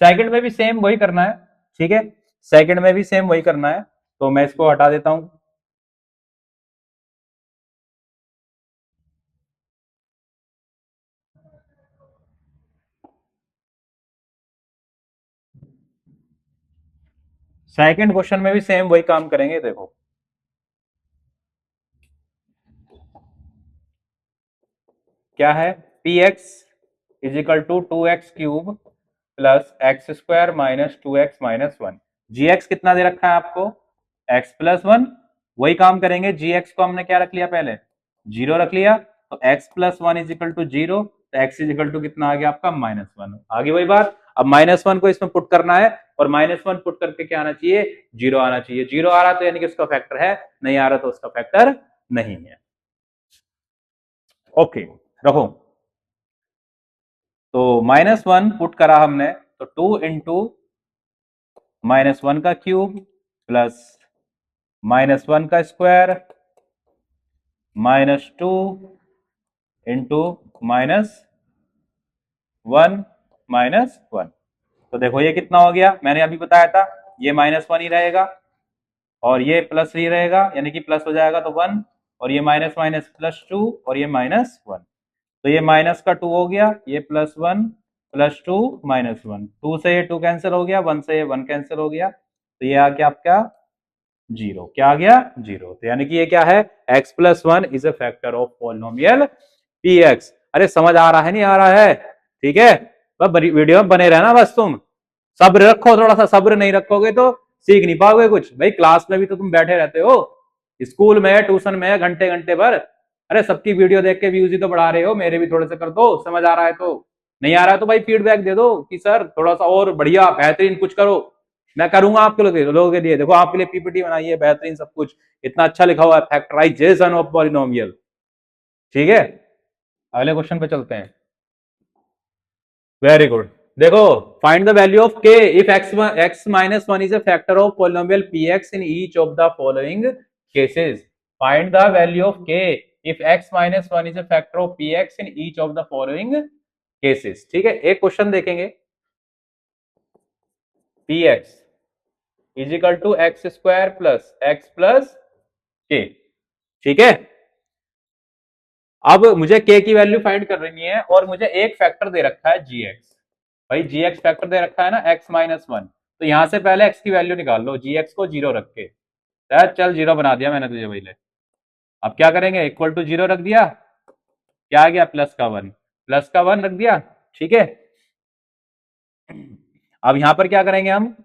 सेकंड में भी सेम वही करना है। ठीक है, सेकंड में भी सेम वही करना है, तो मैं इसको हटा देता हूं। सेकंड क्वेश्चन में भी सेम वही काम करेंगे। देखो, क्या है, P X is equal to two X cube plus x square minus two X minus one. G X कितना दे रखा है आपको, एक्स प्लस वन। वही काम करेंगे, जी एक्स को हमने क्या रख लिया, पहले जीरो रख लिया, तो X plus one is equal to zero, तो x इजिकल टू कितना आ गया आपका -1। आगे वही बात, अब -1 को इसमें पुट करना है और -1 पुट करके क्या आना चाहिए, 0 आना चाहिए। 0 आ रहा तो यानी कि उसका फैक्टर है, नहीं आ रहा तो उसका फैक्टर नहीं है। ओके रखो, तो -1 पुट करा हमने, तो 2 इंटू -1 का क्यूब प्लस -1 का स्क्वायर -2 इंटू -1 -1। तो देखो ये कितना हो गया, मैंने अभी बताया था ये -1 ही रहेगा और ये प्लस ही रहेगा, यानी कि प्लस हो जाएगा तो 1, और ये माइनस माइनस +2 और ये -1। तो ये माइनस का 2 हो गया, ये +1 +2 -1, 2 से ये 2 कैंसिल हो गया, 1 से ये 1 कैंसिल हो गया, तो ये आ गया आपका 0। क्या आ गया 0। तो यानी कि ये क्या है, x + 1 is a factor of polynomial px। अरे समझ आ रहा है नहीं आ रहा है, ठीक है, बस वीडियो में बने रहना, बस तुम सब्र रखो, थोड़ा सा सब्र नहीं रखोगे तो सीख नहीं पाओगे कुछ। भाई क्लास में भी तो तुम बैठे रहते हो, स्कूल में ट्यूशन में घंटे घंटे भर, अरे सबकी वीडियो देख के व्यूज ही तो बढ़ा रहे हो, मेरे भी थोड़े से कर दो, समझ आ रहा है तो। नहीं आ रहा है तो भाई फीडबैक दे दो कि सर थोड़ा सा और बढ़िया बेहतरीन कुछ करो, मैं करूंगा आपके लोगों के लिए। देखो आपके लिए पीपीटी बनाई है बेहतरीन, सब कुछ इतना अच्छा लिखा हुआ है, फैक्टराइजेशन ऑफ पॉलिनोमियल। ठीक है, अगले क्वेश्चन पे चलते हैं। वेरी गुड, देखो find the value of k if x minus 1 is a factor of polynomial px in each of the following cases। find the value of k if x minus 1 is a factor of px in each of the following cases। ठीक है, एक question देखेंगे, px is equal to X square plus X plus K. ठीक है, अब मुझे k की value find करनी है और मुझे एक फैक्टर दे रखा है gx। भाई gx फैक्टर दे रखा है ना x - 1, तो यहां से पहले x की वैल्यू निकाल लो, gx को 0 रख के। चल 0 बना दिया मैंने तुझे पहले। अब क्या करेंगे, इक्वल टू 0 रख दिया, क्या आ गया प्लस का 1 रख दिया। ठीक है, अब यहां पर क्या करेंगे, हम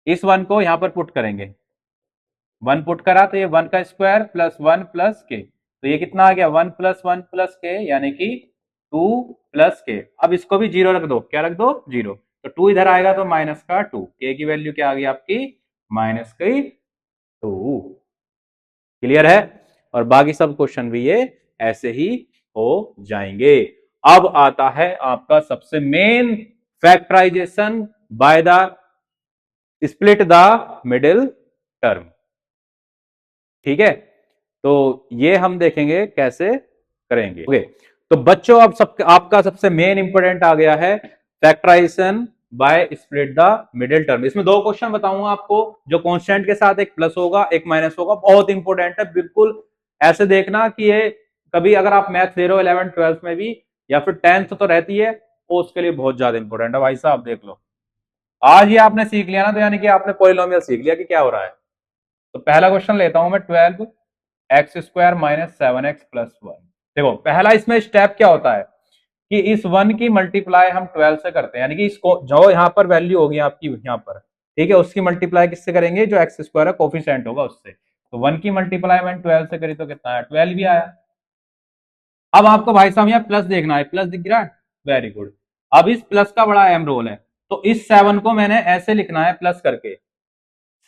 इस 1 को यहां पर पुट करेंगे, 1 पुट करा तो ये 1 का स्क्वायर प्लस 1 प्लस के, तो ये कितना आ गया 1 + 1 + के, यानी कि 2 + के। अब इसको भी 0 रख दो, क्या रख दो 0, तो 2 इधर आएगा तो माइनस का 2, के की वैल्यू क्या आ गई आपकी -2। क्लियर है, और बाकी सब क्वेश्चन भी ये ऐसे ही हो जाएंगे। अब आता है आपका सबसे main, factorization by the split the middle term. ठीक है, तो ये हम देखेंगे कैसे करेंगे। ओके, तो बच्चों अब सब आपका सबसे मेन इंपोर्टेंट आ गया है factorization by split the middle term. इसमें दो क्वेश्चन बताऊंगा आपको, जो कांस्टेंट के साथ एक प्लस होगा एक माइनस होगा, बहुत इंपोर्टेंट है, बिल्कुल ऐसे देखना कि ये कभी अगर आप मैथ ले रहे हो 11th 12th में भी या फिर 10th तो रहती है, वो उसके लिए बहुत ज्यादा इंपॉर्टेंट है भाई साहब। देख लो, आज ही आपने सीख लिया ना, तो यानी कि आपने पॉलिनोमियल सीख लिया कि क्या हो रहा है। तो पहला क्वेश्चन लेता हूं मैं, 12x² - 7x + 1। देखो पहला इसमें स्टेप क्या होता है कि इस 1 की मल्टीप्लाई हम 12 से करते हैं, यानी कि इसको जो यहाँ पर वैल्यू होगी आपकी यहाँ पर, ठीक है, उसकी मल्टीप्लाई किससे करेंगे, जो x² है कोफिशिएंट होगा उससे। तो 1 की मल्टीप्लाई मैंने 12 से करी तो कितना है 12 भी आया। अब आपको भाई साहब यहाँ प्लस देखना है, प्लस दिख रहा है, वेरी गुड। अब इस प्लस का बड़ा अहम रोल है, तो इस 7 को मैंने ऐसे लिखना है प्लस करके,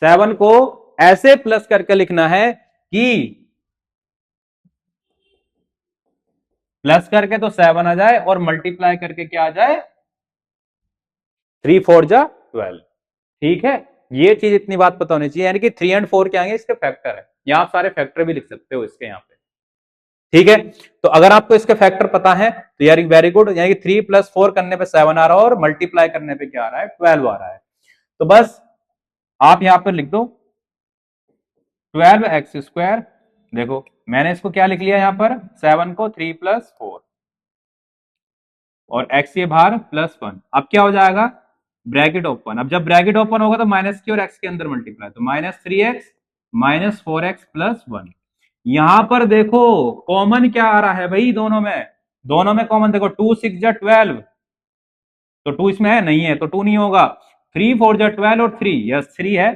7 को ऐसे प्लस करके लिखना है कि प्लस करके तो 7 आ जाए और मल्टीप्लाई करके क्या आ जाए 3 4 जा 12। ठीक है, ये चीज इतनी बात पता होनी चाहिए, यानी कि 3 और 4 क्या आएंगे इसके फैक्टर है, यहां आप सारे फैक्टर भी लिख सकते हो इसके यहाँ पे। ठीक है, तो अगर आपको इसके फैक्टर पता है तो यार वेरी गुड, यानी कि 3 + 4 करने पे 7 आ रहा है और मल्टीप्लाई करने पे क्या आ रहा है 12 आ रहा है। तो बस आप यहां पर लिख दो 12x²। देखो मैंने इसको क्या लिख लिया यहां पर, 7 को 3 + 4 और x ये बाहर +1। अब क्या हो जाएगा, ब्रैकेट ओपन। अब जब ब्रैकेट ओपन होगा तो माइनस की और x के अंदर मल्टीप्लाई, तो -3x - 4x + 1। यहां पर देखो कॉमन क्या आ रहा है भाई, दोनों में कॉमन देखो, 2 6 जा 12, तो 2 इसमें है नहीं है तो 2 नहीं होगा, 3 4 जा 12 और 3 यस 3 है,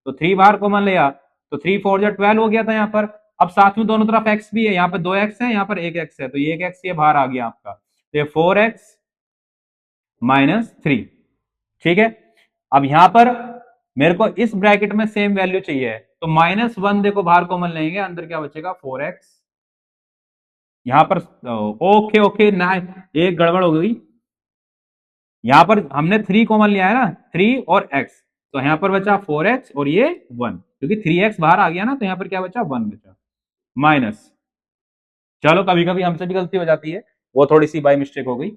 तो 3 बाहर कॉमन लिया तो 3 4 जा 12 हो गया था यहाँ पर। अब साथ में दोनों तरफ x भी है, यहाँ पर 2x है यहाँ पर 1x है, तो ये 1x ये बाहर आ गया आपका। तो ये 4x -3, ठीक है। अब यहां पर मेरे को इस ब्रैकेट में सेम वैल्यू चाहिए है, तो -1 देखो बाहर कॉमन लेंगे, अंदर क्या बचेगा 4x। यहां पर ओके ओके ना, एक गड़बड़ हो गई, यहां पर हमने 3 कॉमन लिया है ना, 3 और x, तो यहां पर बचा 4x और ये 1, क्योंकि 3x बाहर आ गया ना, तो यहां पर क्या बचा 1 बचा, माइनस, चलो कभी कभी हमसे भी गलती हो जाती है, वो थोड़ी सी बाई मिस्टेक हो गई।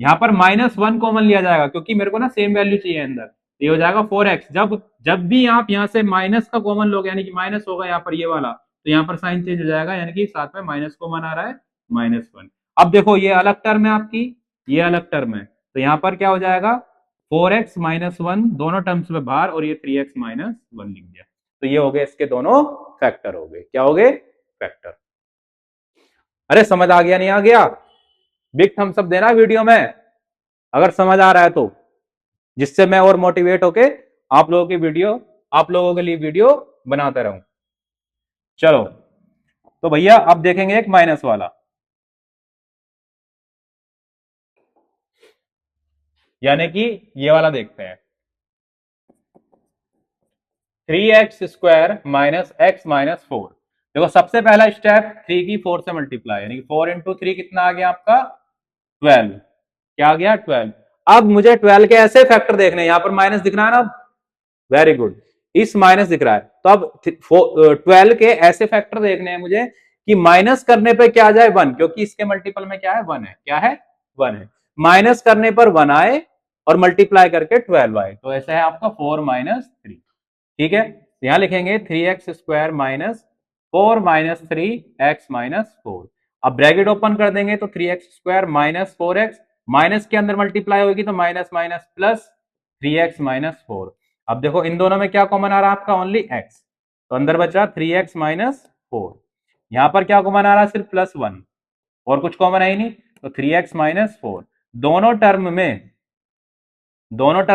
यहाँ पर -1 कॉमन लिया जाएगा, क्योंकि मेरे को ना सेम वैल्यू चाहिए अंदर, ये हो जाएगा 4x। जब जब भी आप यहाँ से माइनस का कॉमन लोगे, यानी कि माइनस होगा यहाँ पर ये वाला, तो यहाँ पर साइन चेंज हो जाएगा, यानी कि साथ में माइनस कॉमन आ रहा है, -1। अब देखो ये अलग टर्म है आपकी, ये अलग टर्म है, तो यहाँ पर क्या हो जाएगा 4x -1 दोनों टर्म्स में बाहर, और ये 3x -1 लिख दिया, तो ये हो गए इसके दोनों फैक्टर हो गए, क्या हो गए फैक्टर। अरे समझ आ गया नहीं आ गया, बिग थम्स अप देना वीडियो में अगर समझ आ रहा है तो, जिससे मैं और मोटिवेट होके आप लोगों की वीडियो, आप लोगों के लिए वीडियो बनाता रहूं। चलो तो भैया अब देखेंगे एक माइनस वाला, यानी कि ये वाला देखते हैं, 3x² -x-4। देखो सबसे पहला स्टेप 3 की 4 से मल्टीप्लाई, यानी कि 4 × 3 कितना आ गया आपका 12, क्या आ गया 12। अब मुझे 12 के ऐसे फैक्टर देखने हैं, यहां पर माइनस दिख रहा है ना, वेरी गुड, इस माइनस दिख रहा है, तो अब 12 के ऐसे फैक्टर देखने हैं मुझे कि माइनस करने पे क्या आ जाए 1, क्योंकि इसके मल्टीपल में क्या है 1 है, क्या है 1 है, माइनस करने पर 1 आए और मल्टीप्लाई करके 12 आए, तो ऐसा है आपका 4 -3, ठीक है। यहां लिखेंगे 3x² -4 -3x -4। अब ब्रैकेट ओपन कर देंगे तो 3x² -4x, माइनस के अंदर मल्टीप्लाई होगी तो माइनस माइनस प्लस 3x -4। अब देखो इन दोनों में क्या कॉमन आ रहा है आपका, ओनली x, तो अंदर बचा 3x -4। यहां पर क्या कॉमन आ रहा है, सिर्फ +1, और कुछ कॉमन है ही नहीं, तो 3x -4। दोनों टर्म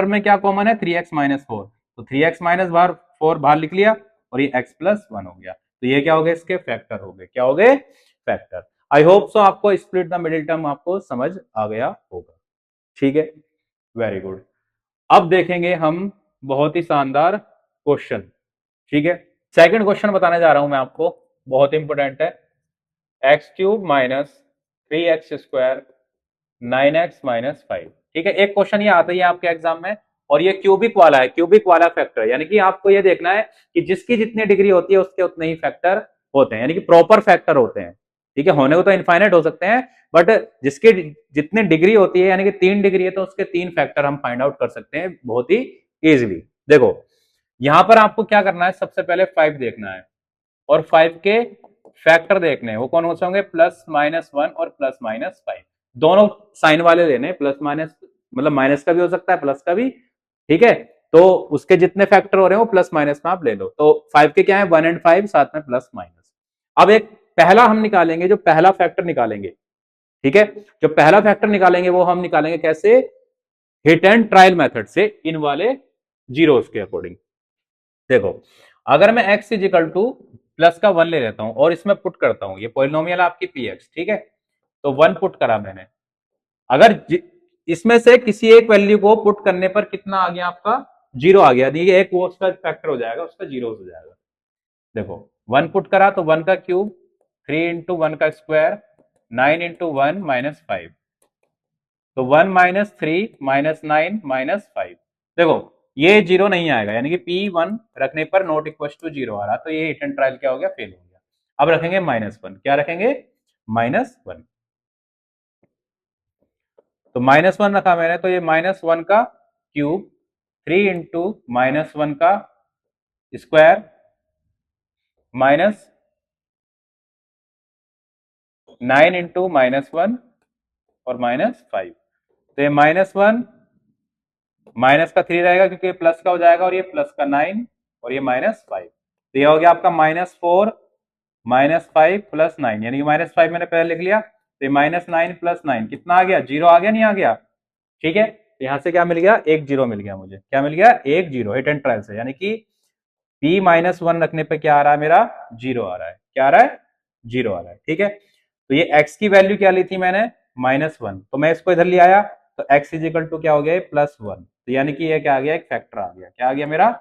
में क्या कॉमन है 3x -4, तो 3x -4 बाहर लिख लिया, और ये x +1 हो गया, तो ये क्या हो गए इसके फैक्टर हो गए, क्या हो गए फैक्टर। आई होप सो आपको स्प्लिट द मिडिल टर्म आपको समझ आ गया होगा, ठीक है, वेरी गुड। अब देखेंगे हम बहुत ही शानदार क्वेश्चन, ठीक है। सेकंड क्वेश्चन बताने जा रहा हूं मैं आपको, बहुत इंपोर्टेंट है, x³ -3x² 9x -5, ठीक है। एक क्वेश्चन ये आता ही है आपके एग्जाम में, और ये क्यूबिक वाला है, क्यूबिक वाला फैक्टर, यानी कि आपको ये देखना है कि जिसकी जितनी डिग्री होती है उसके उतने ही फैक्टर होते हैं, यानी कि प्रॉपर फैक्टर होते हैं, ठीक है। होने को तो इनफाइनाइट हो सकते हैं, बट जिसकी जितनी डिग्री होती है, यानी कि 3 डिग्री है, तो उसके 3 फैक्टर हम फाइंड आउट कर सकते हैं बहुत ही इजिली। देखो यहां पर आपको क्या करना है, सबसे पहले 5 देखना है, और 5 के फैक्टर देखने हैं, वो कौन से होंगे, +-1 और +-5, दोनों साइन वाले लेने, प्लस माइनस, मतलब माइनस का भी हो सकता है प्लस का भी, ठीक है। तो उसके जितने फैक्टर हो रहे हैं वो प्लस माइनस में आप ले लो, तो 5 के क्या है 1 और 5, साथ में प्लस माइनस। अब एक पहला हम निकालेंगे, जो पहला फैक्टर निकालेंगे, ठीक है, जो पहला फैक्टर निकालेंगे वो हम निकालेंगे कैसे, हिट एंड ट्रायल मेथड से, इन वाले जीरोस के अकॉर्डिंग। देखो अगर मैं x इजिकल टू प्लस का 1 ले लेता हूं और इसमें पुट करता हूं, ये पॉलिनोमियल आपकी px, ठीक है, तो 1 पुट करा मैंने, अगर इसमें से किसी एक वैल्यू को पुट करने पर कितना आ गया आपका 0 आ गया, ये एक वो उसका फैक्टर हो जाएगा, उसका 0 हो जाएगा। देखो 1 पुट करा तो 1 का क्यूब, 3 × 1 का स्क्वायर, 9 × 1 -5, तो 1 -3 -9 -5। देखो ये 0 नहीं आएगा, यानी कि P1 रखने पर नॉट इक्वल टू 0 आ रहा, तो ये हिट एंड ट्रायल क्या हो गया, फेल हो गया। अब रखेंगे -1, क्या रखेंगे -1, तो -1 रखा मैंने, तो ये -1 का क्यूब, 3 × -1 का स्क्वायर, माइनस 9 × -1 और -5, तो ये -1 माइनस का 3 रहेगा, क्योंकि ये प्लस का हो जाएगा, और ये प्लस का 9 और ये -5, तो ये हो गया आपका -4 -5 + 9, यानी कि -5 मैंने पहले लिख लिया, तो ये -9 + 9 कितना आ गया, 0 आ गया, नहीं आ गया, ठीक है। यहां से क्या मिल गया, एक 0 मिल गया मुझे, क्या मिल गया, एक 0 हिट एंड ट्रायल से, यानी कि P -1 रखने पे क्या आ रहा है मेरा, 0 आ रहा है, क्या आ रहा है 0 आ रहा है, ठीक है। तो ये x की वैल्यू क्या ली थी मैंने, -1, तो मैं इसको इधर ले आया तो x इज इक्वल टू क्या हो गया, +1, तो यानी कि ये क्या आ गया, एक फैक्टर आ गया, क्या आ गया मेरा,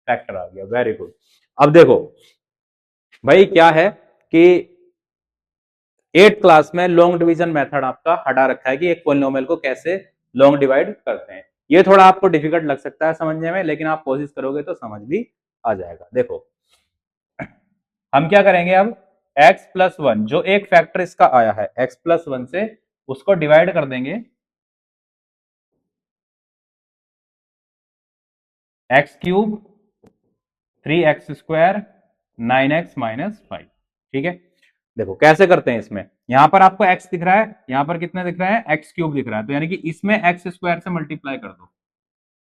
फैक्टर आ गया। Very good. अब देखो भाई क्या है कि 8th क्लास में लॉन्ग डिवीजन मेथड आपका हटा रखा है कि एक पॉलिनोमियल को कैसे लॉन्ग डिवाइड करते हैं। ये थोड़ा आपको डिफिकल्ट लग सकता है समझने में, लेकिन आप कोशिश करोगे तो समझ भी आ जाएगा। देखो हम क्या करेंगे अब, x+1 जो एक फैक्टर इसका आया है x+1 से, उसको डिवाइड कर देंगे x³ 3x², 9x-5। ठीक है, देखो कैसे करते हैं इसमें, यहां पर आपको x दिख रहा है, यहां पर कितना दिख रहा है, x³ दिख रहा है, तो यानी कि इसमें x² से मल्टीप्लाई कर दो,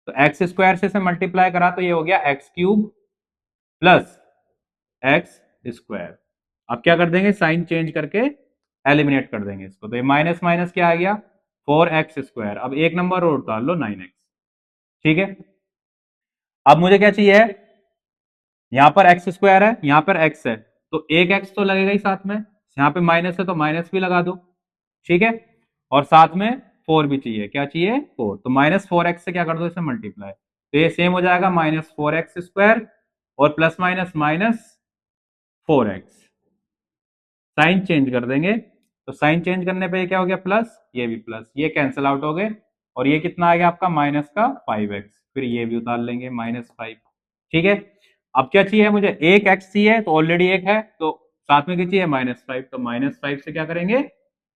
तो x² से मल्टीप्लाई करा तो ये हो गया x³ प्लस x²। अब क्या कर देंगे, साइन चेंज करके एलिमिनेट कर देंगे इसको, तो ये माइनस माइनस क्या आ गया, 4x²। अब एक नंबर और डाल लो 9x। ठीक है, अब मुझे क्या चाहिए, यहां पर x² है, यहां पर x है, तो एक x तो लगेगा ही साथ में, यहां पे माइनस है तो माइनस भी लगा दो। ठीक है, और साथ में 4 भी चाहिए, क्या चाहिए, 4, तो -4x से क्या कर दो, इसे मल्टीप्लाई, तो ये सेम हो जाएगा -4x² और plus minus -4x। Sign change कर देंगे, तो साइन चेंज करने पे ये क्या हो गया, प्लस, ये भी प्लस, ये कैंसिल आउट हो गए, और ये कितना आ गया आपका, माइनस का 5x, फिर ये भी उतार लेंगे -5। ठीक है, अब क्या चाहिए मुझे, एक x चाहिए, तो ऑलरेडी एक है, तो साथ में क्या चाहिए, -5, तो -5 से क्या करेंगे,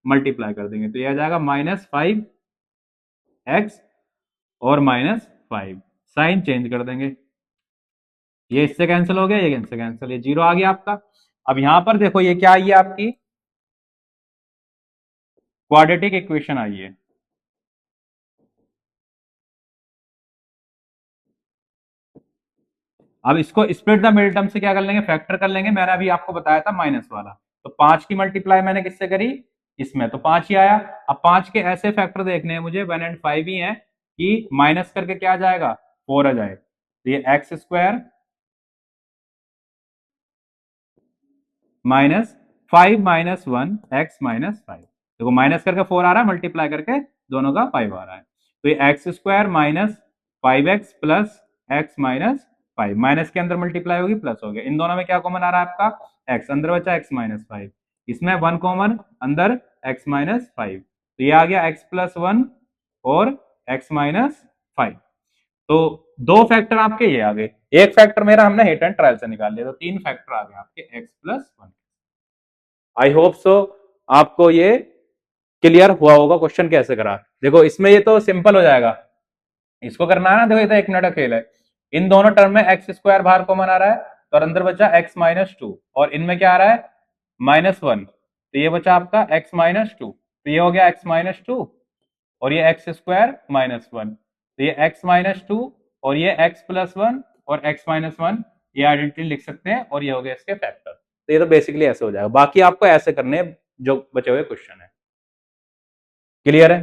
मल्टीप्लाई कर देंगे, तो ये आ जाएगा -5x और -5, साइन चेंज कर देंगे, ये इससे कैंसिल हो गया, ये इनसे कैंसिल, ये 0 आ गया आपका। अब यहां पर देखो ये क्या आई है आपकी, क्वाड्रेटिक इक्वेशन आई है। अब इसको स्प्लिट द मिडिल टर्म से क्या कर लेंगे, फैक्टर कर लेंगे, मैंने अभी आपको बताया था माइनस वाला, तो 5 की मल्टीप्लाई मैंने किससे करी, इसमें, तो 5 ही आया। अब 5 के ऐसे फैक्टर देखने हैं मुझे, 1 एंड 5 ही हैं कि माइनस करके क्या आ जाएगा, 4 आ जाए, तो ये x² -5 - 1 x-5, देखो माइनस करके 4 आ रहा है, मल्टीप्लाई करके दोनों का 5 आ रहा है, तो ये x² -5x plus x-5, minus के अंदर मल्टीप्लाई होगी, प्लस हो गया, इन दोनों में क्या कॉमन आ रहा है आपका, x अंदर बचा x-5, इसमें 1 कॉमन अंदर x-5, तो ये आ गया x+1 और x-5। तो दो फैक्टर आपके ये आ गए, एक फैक्टर मेरा हमने हिट एंड ट्रायल से निकाल लिया, तो 3 फैक्टर आ गए आपके x+1। आई होप सो आपको ये क्लियर हुआ होगा क्वेश्चन कैसे करा। देखो इसमें ये तो सिंपल हो जाएगा, इसको करना है ना, देखो ये तो 1 मिनट का खेल है, इन दोनों टर्म में x² बाहर कॉमन आ रहा है, तो अंदर बचा x-2, और इनमें क्या आ रहा है, -1, तो ये बचा आपका x-2, तो ये हो गया x-2 और ये x²-1, तो ये x-2 और ये x+1 और x-1, ये आइडेंटिटी लिख सकते हैं, और ये हो गया इसके फैक्टर। तो ये तो बेसिकली ऐसे हो जाएगा, बाकी आपको ऐसे करने जो बचे हुए क्वेश्चन है। क्लियर है,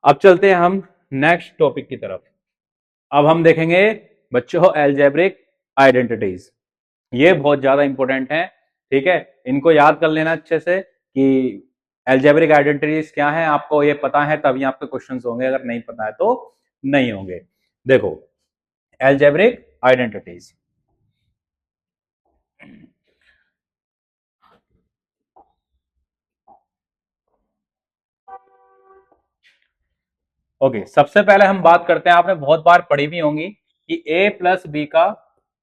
अब चलते हैं हम नेक्स्ट टॉपिक की तरफ। अब हम देखेंगे बच्चों एल्जेब्रिक आइडेंटिटीज, ये बहुत ज्यादा इंपॉर्टेंट है। ठीक है, इनको याद कर लेना अच्छे से कि एल्जेब्रिक आइडेंटिटीज क्या है, आपको ये पता है तभी आपके क्वेश्चंस होंगे, अगर नहीं पता है तो नहीं होंगे। देखो एल्जेब्रिक आइडेंटिटीज, ओके, सबसे पहले हम बात करते हैं, आपने बहुत बार पढ़ी भी होंगी कि a+b का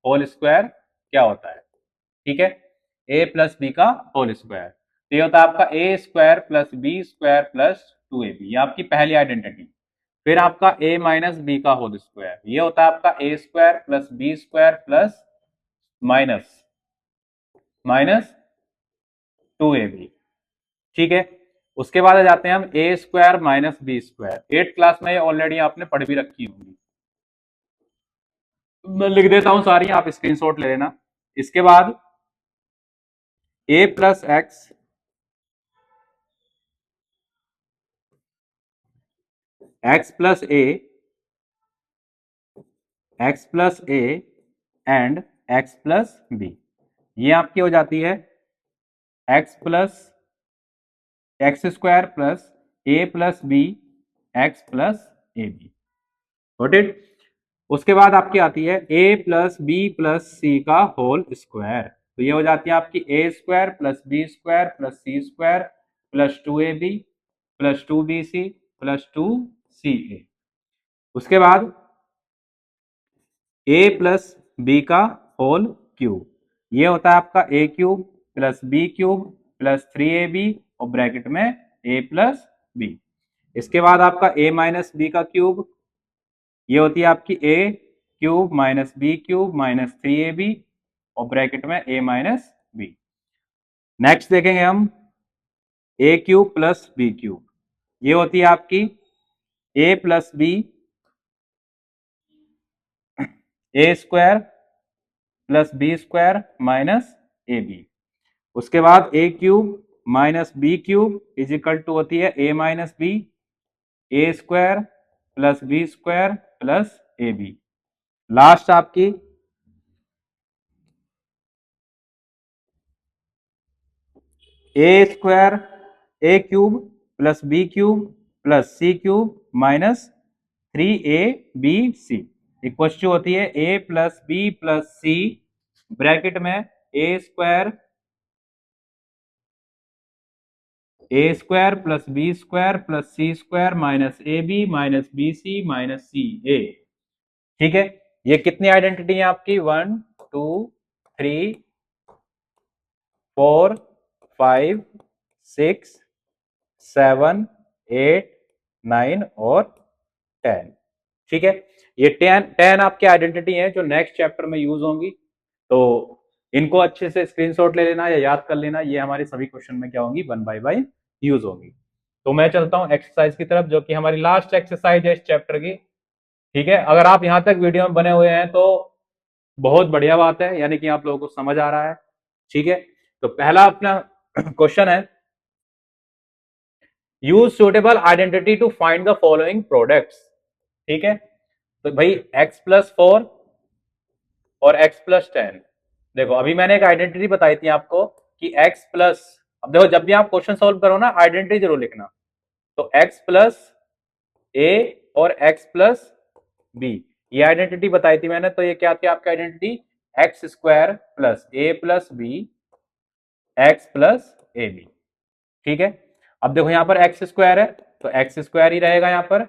होल स्क्वायर क्या होता है। ठीक है, a+b का होल स्क्वायर, तो ये होता है आपका a² + b² + 2ab, ये आपकी पहली आइडेंटिटी। फिर आपका a-b का होल स्क्वायर, ये होता है आपका a² + b² plus minus 2ab। ठीक है, उसके बाद आ जाते हैं हम a² - b², 8th क्लास में ऑलरेडी आपने पढ़ भी रखी होंगी, मैं लिख देता हूं सारी, आप स्क्रीनशॉट ले लेना। इसके बाद a + x x + a and x + b, ये आपकी हो जाती है x + x square plus a plus b x plus a b. Got it. उसके बाद आपकी आती है a plus b plus c का होल स्क्वायर, तो ये हो जाती है आपकी a square plus b square plus c square plus 2ab plus 2bc plus 2ca। उसके बाद a प्लस बी का होल क्यूब, ये होता है आपका a cube plus b cube plus 3ab और ब्रैकेट में a प्लस बी। इसके बाद आपका a माइनस बी का क्यूब, ये होती है आपकी a cube minus b cube minus 3ab और ब्रैकेट में a माइनस बी। नेक्स्ट देखेंगे हम a cube plus b cube, ये होती है आपकी a plus b a square plus b square minus a b. उसके बाद a cube minus b cube is equal to होती है a minus b a square plus b square plus a b. Last आपकी a square a cube plus b cube plus c cube minus 3abc equal to होती है a plus b plus c bracket में a square plus b square plus c square minus a b minus b c minus c a. ठीक है, ये कितनी identity है आपकी 1 2 3 4 5 6 7 8 9 और 10। ठीक है, ये 10 आपकी आइडेंटिटी है जो नेक्स्ट चैप्टर में यूज होंगी, तो इनको अच्छे से स्क्रीनशॉट ले लेना या याद कर लेना, ये हमारे सभी क्वेश्चन में क्या होंगी 1 बाय यूज होगी। तो मैं चलता हूं एक्सरसाइज की तरफ, जो कि हमारी लास्ट एक्सरसाइज है इस चैप्टर की। ठीक है, अगर आप यहां तक वीडियो में बने हुए हैं तो बहुत बढ़िया बात है, यानी कि आप लोगों को समझ आ रहा है। ठीक है, तो पहला अपना क्वेश्चन है use suitable identity to find the following products. ठीक है, तो भाई x प्लस 4 और x प्लस 10, देखो अभी मैंने एक आइडेंटिटी बताई थी आपको कि x प्लस, अब देखो जब भी आप क्वेश्चन सॉल्व करो ना आइडेंटिटी जरूर लिखना, तो x प्लस a और x प्लस b, ये आइडेंटिटी बताई थी मैंने, तो ये क्या थी आपकी identity x square plus a plus b x plus a b. ठीक है, अब देखो यहां पर एक्स स्क्वायर है तो एक्स स्क्वायर ही रहेगा, यहां पर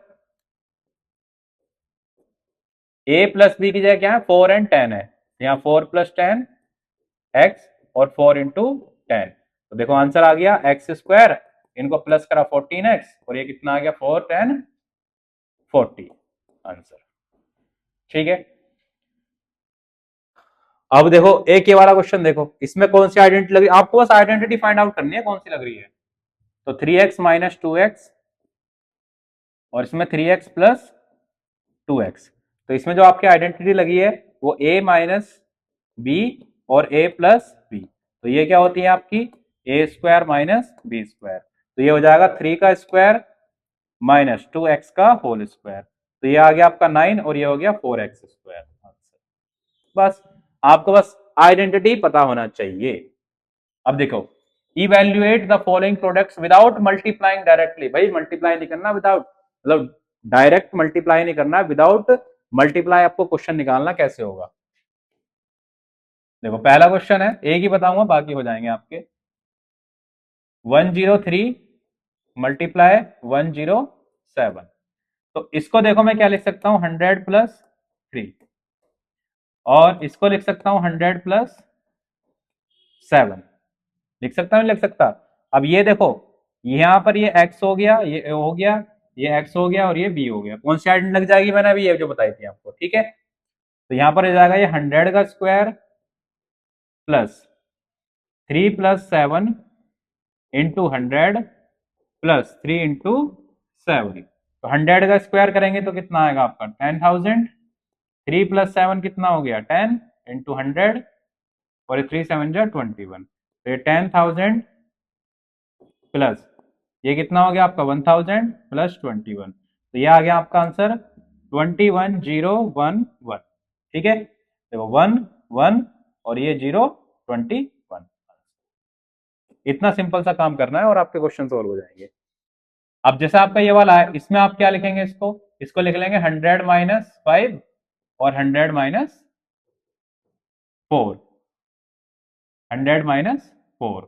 a प्लस बी की जगह क्या है 4 एंड 10 है, यहाँ 4 प्लस 10 एक्स और 4 इंटू 10, तो देखो आंसर आ गया एक्स स्क्वायर, इनको प्लस करा 14x और ये कितना आ गया 4 10 40 आंसर। ठीक है, अब देखो एक ये वाला क्वेश्चन देखो, इसमें कौन सी आइडेंटिटी लग रही है आपको, बस आइडेंटिटी फाइंड आउट करनी है कौन सी लग रही है। तो 3x माइनस 2x और इसमें 3x प्लस 2x, तो इसमें जो आपकी आइडेंटिटी लगी है वो a माइनस बी और a प्लस बी, तो ये क्या होती है आपकी a square minus b square, तो ये हो जाएगा 3 का स्क्वायर माइनस 2x का होल स्क्वायर, तो ये आ गया आपका 9 और ये हो गया 4x स्क्वायर। बस आपको बस आइडेंटिटी पता होना चाहिए। अब देखो evaluate the following products without multiplying directly, भाई मल्टीप्लाई नहीं करना, विदाउट मतलब डायरेक्ट मल्टीप्लाई नहीं करना, विदाउट मल्टीप्लाई आपको क्वेश्चन निकालना कैसे होगा। देखो पहला क्वेश्चन है, एक ही बताऊंगा बाकी हो जाएंगे आपके। 103 मल्टीप्लाई 107, तो इसको देखो मैं क्या लिख सकता हूं 100 प्लस 3, और इसको लिख सकता हूं 100 प्लस 7, लिख सकता हूं लिख सकता। अब ये देखो यहां पर ये x हो गया, ये हो गया, ये x हो गया और ये b हो गया, कौन सी आइडेंटिटी लग जाएगी मैंने अभी ये जो बताई थी आपको। ठीक है, तो यहां पर हो जाएगा ये 100 का square plus 3 plus 7 into 100 plus 3 into 7, तो 100 का स्क्वायर करेंगे तो कितना आएगा आपका 10,000, 3 प्लस 7 कितना हो गया 10 इंटू 100 और 3 7 जा 21, तो ये 10,000 प्लस ये कितना हो गया आपका 1000 प्लस 21, तो ये आ गया आपका आंसर 21011। ठीक है, देखो 1 1 और ये 0 21, इतना सिंपल सा काम करना है और आपके क्वेश्चन सोल्व हो जाएंगे। अब जैसे आपका ये वाला है, इसमें आप क्या लिखेंगे, इसको लिख लेंगे 100 - 5 और 100 - 4, 100 - 4,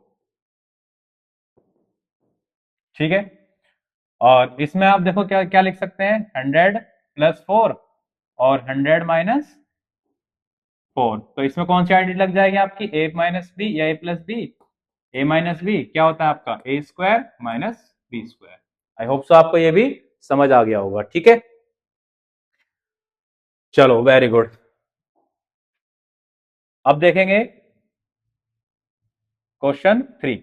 ठीक है। और इसमें आप देखो क्या क्या लिख सकते हैं, 100 + 4 और 100 - 4। तो इसमें कौन सी आइडेंटिटी लग जाएगी आपकी, a - b या a+b। a - b क्या होता है आपका, a² - b²। आई होप सो आपको ये भी समझ आ गया होगा, ठीक है। चलो वेरी गुड। अब देखेंगे क्वेश्चन 3।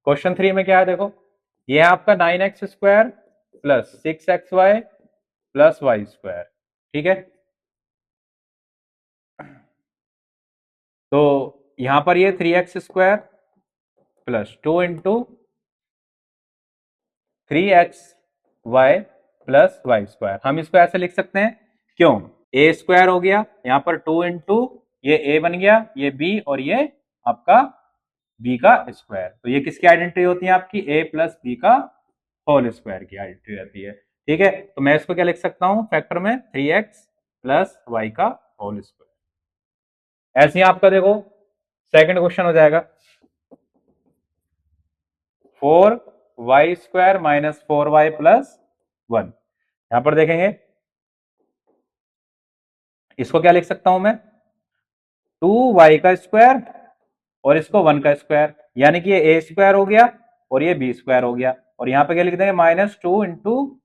क्वेश्चन 3 में क्या है देखो, ये है आपका 9x² + 6xy + y², ठीक है। तो यहां पर ये 3x² + 2 इंटू 3xy + y², हम इसको ऐसे लिख सकते हैं, क्यों, a² हो गया, यहां पर 2 इंटू ये a बन गया, ये b और ये आपका b का स्क्वायर। तो ये किसकी आइडेंटिटी होती है आपकी, a + b का होल स्क्वायर की आइडेंटिटी रहती है, ठीक है। तो मैं इसको क्या लिख सकता हूं फैक्टर में, 3x + y का होल स्क्वायर। ऐसे ही आपका देखो सेकंड क्वेश्चन हो जाएगा, 4y² - 4y + 1। यहां पर देखेंगे, इसको क्या लिख सकता हूं मैं, 2y का स्क्वायर और इसको 1 का स्क्वायर, यानी कि ये a² हो गया और ये b² हो गया। और यहां पे क्या लिख देंगे, -2 इंटू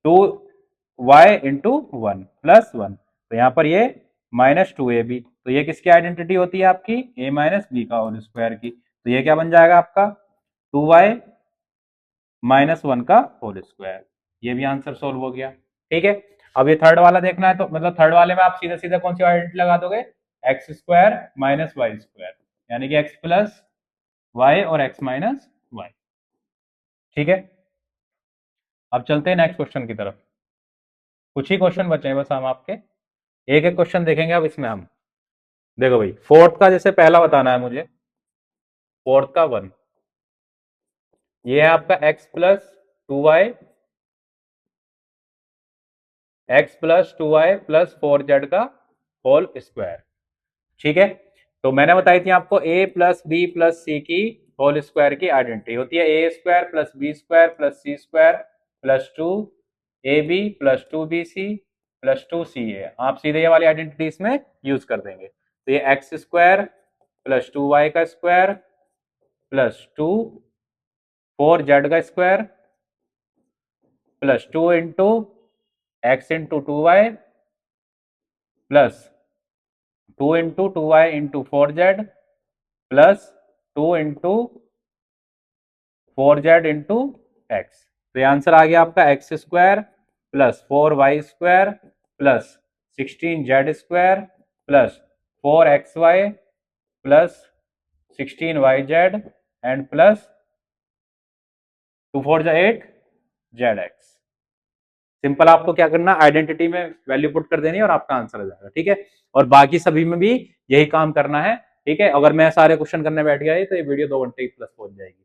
2y/1 + 1। तो यहां पर ये -2ab, तो ये किसकी आइडेंटिटी होती है आपकी, a - b का होल स्क्वायर की। तो ये क्या बन जाएगा आपका, 2y - 1 का होल स्क्वायर। ये भी आंसर सोल्व हो गया, ठीक है। अब ये थर्ड वाला देखना है, तो मतलब थर्ड वाले में आप सीधे सीधे कौन सी आइडेंटिटी लगा दोगे, x² - y², यानी कि x + y और x - y, ठीक है। अब चलते हैं नेक्स्ट क्वेश्चन की तरफ। कुछ ही क्वेश्चन बचे हैं बस, हम आपके एक एक क्वेश्चन देखेंगे अब इसमें हम। देखो भाई, फोर्थ का जैसे पहला बताना है मुझे, फोर्थ का 1, ये है आपका x + 2y + 4z का होल स्क्वायर, ठीक है। तो मैंने बताई थी आपको a + b + c की होल स्क्वायर की आइडेंटिटी होती है, a² + b² + c² + 2ab + 2bc + 2ca। आप सीधे ये वाली आइडेंटिटी इसमें यूज कर देंगे। तो ये x² + 2y का स्क्वायर + 2 4z का square + 2 into x into 2y + 2 into 2y into 4z + 2 into 4z into x। तो ये आंसर आ गया आपका x² + 4y² + 16z² + 4xy + 16yz and plus 2 4 8 zx। Simple आपको क्या करना, आइडेंटिटी में वैल्यू पुट कर देनी है और आपका आंसर आ जाएगा, ठीक है। और बाकी सभी में भी यही काम करना है, ठीक है। अगर मैं सारे क्वेश्चन करने बैठ गया तो ये वीडियो 2 घंटे प्लस पहुंच जाएगी।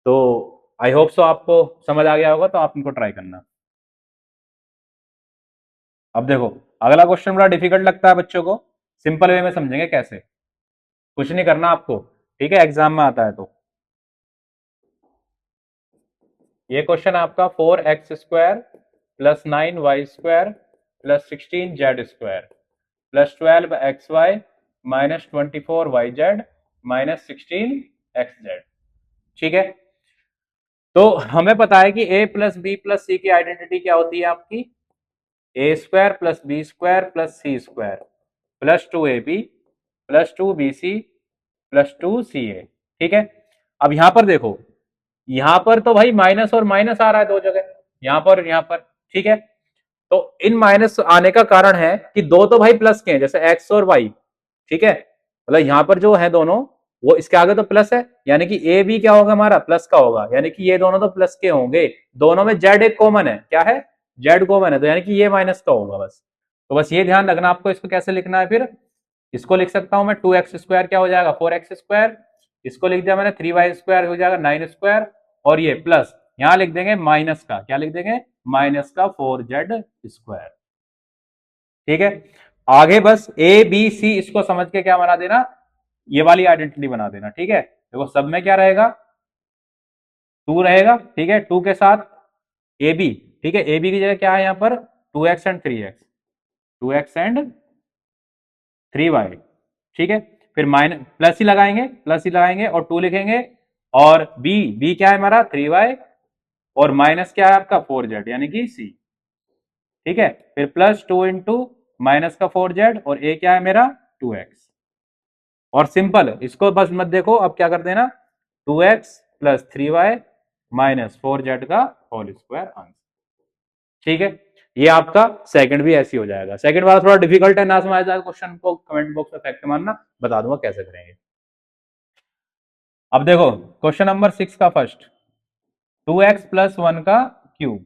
तो आई होप सो आपको समझ आ गया होगा, तो आप इनको ट्राई करना। अब देखो, अगला क्वेश्चन बड़ा डिफिकल्ट लगता है बच्चों को, सिंपल वे में समझेंगे कैसे, कुछ नहीं करना आपको, ठीक है, एग्जाम में आता है तो। ये क्वेश्चन आपका 4x² + 9y² + 16z² + 12xy - 24yz - 16xz, ठीक है। तो हमें पता है कि a + b + c की आइडेंटिटी क्या होती है आपकी, a² + b² + c² + 2ab + 2bc + 2ca, ठीक है। अब यहां पर देखो, यहां पर तो भाई माइनस और माइनस आ रहा है दो जगह, यहां पर और यहां पर, ठीक है। तो इन माइनस आने का कारण है कि दो तो भाई प्लस के हैं, जैसे एक्स और वाई, ठीक है। मतलब यहां पर जो है दोनों, वो इसके आगे तो प्लस है, यानी कि ए भी क्या होगा हमारा, प्लस का होगा, यानी कि ये दोनों तो प्लस के होंगे। दोनों में जेड एक कॉमन है, क्या है, जेड कॉमन है, तो यानी कि ये माइनस का होगा बस। तो बस ये ध्यान रखना आपको, इसको कैसे लिखना है फिर। इसको लिख सकता हूं मैं 2x² क्या हो जाएगा 4x², इसको लिख दिया मैंने 3y² हो जाएगा 9², और ये प्लस यहां लिख देंगे माइनस का, क्या लिख देंगे माइनस का 4z²। ठीक है, आगे बस ए बी सी इसको समझ के क्या बना देना, ये वाली आइडेंटिटी बना देना। ठीक है, देखो सब में क्या रहेगा 2 रहेगा। ठीक है, 2 के साथ ए बी, ठीक है, ए बी की जगह क्या है यहाँ पर 2x and 3x, 2x and 3y। ठीक है, फिर माइनस प्लस ही लगाएंगे, प्लस ही लगाएंगे और 2 लिखेंगे, और बी, बी क्या है हमारा 3y, और माइनस क्या है आपका 4z यानी कि सी। ठीक है, फिर प्लस 2 इंटू माइनस का 4z, और ए क्या है मेरा 2x। और सिंपल इसको बस मत देखो, अब क्या कर देना 2x plus 3y minus 4z का होल स्क्वायर आंसर। ठीक है, ये आपका सेकंड भी ऐसे ही हो जाएगा। सेकंड वाला थोड़ा डिफिकल्ट है, ना समझ आए क्वेश्चन को कमेंट बॉक्स में फैक्ट मारना, बता दूंगा कैसे करेंगे। अब देखो क्वेश्चन नंबर 6 का फर्स्ट 2x प्लस 1 का क्यूब।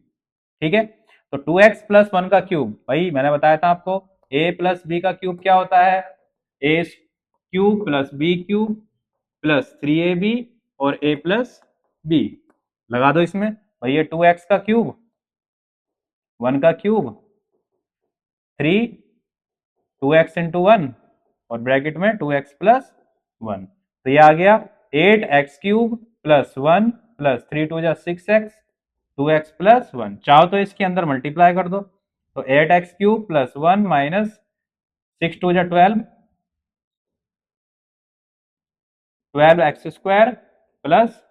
ठीक है, तो 2x प्लस 1 का क्यूब, भाई मैंने बताया था आपको a प्लस बी का क्यूब क्या होता है, a cube plus b cube plus 3ab और a प्लस बी। लगा दो इसमें भाई, ये 2x का क्यूब 1 का क्यूब 3 2x इंटू 1 और ब्रैकेट में 2x प्लस 1, तो ये आ गया 8x³ plus 1 plus 3 2 6x 2x plus 1। चाहो तो इसके अंदर मल्टीप्लाई कर दो, तो 8x³ plus 1 minus 6 2 12 12x² plus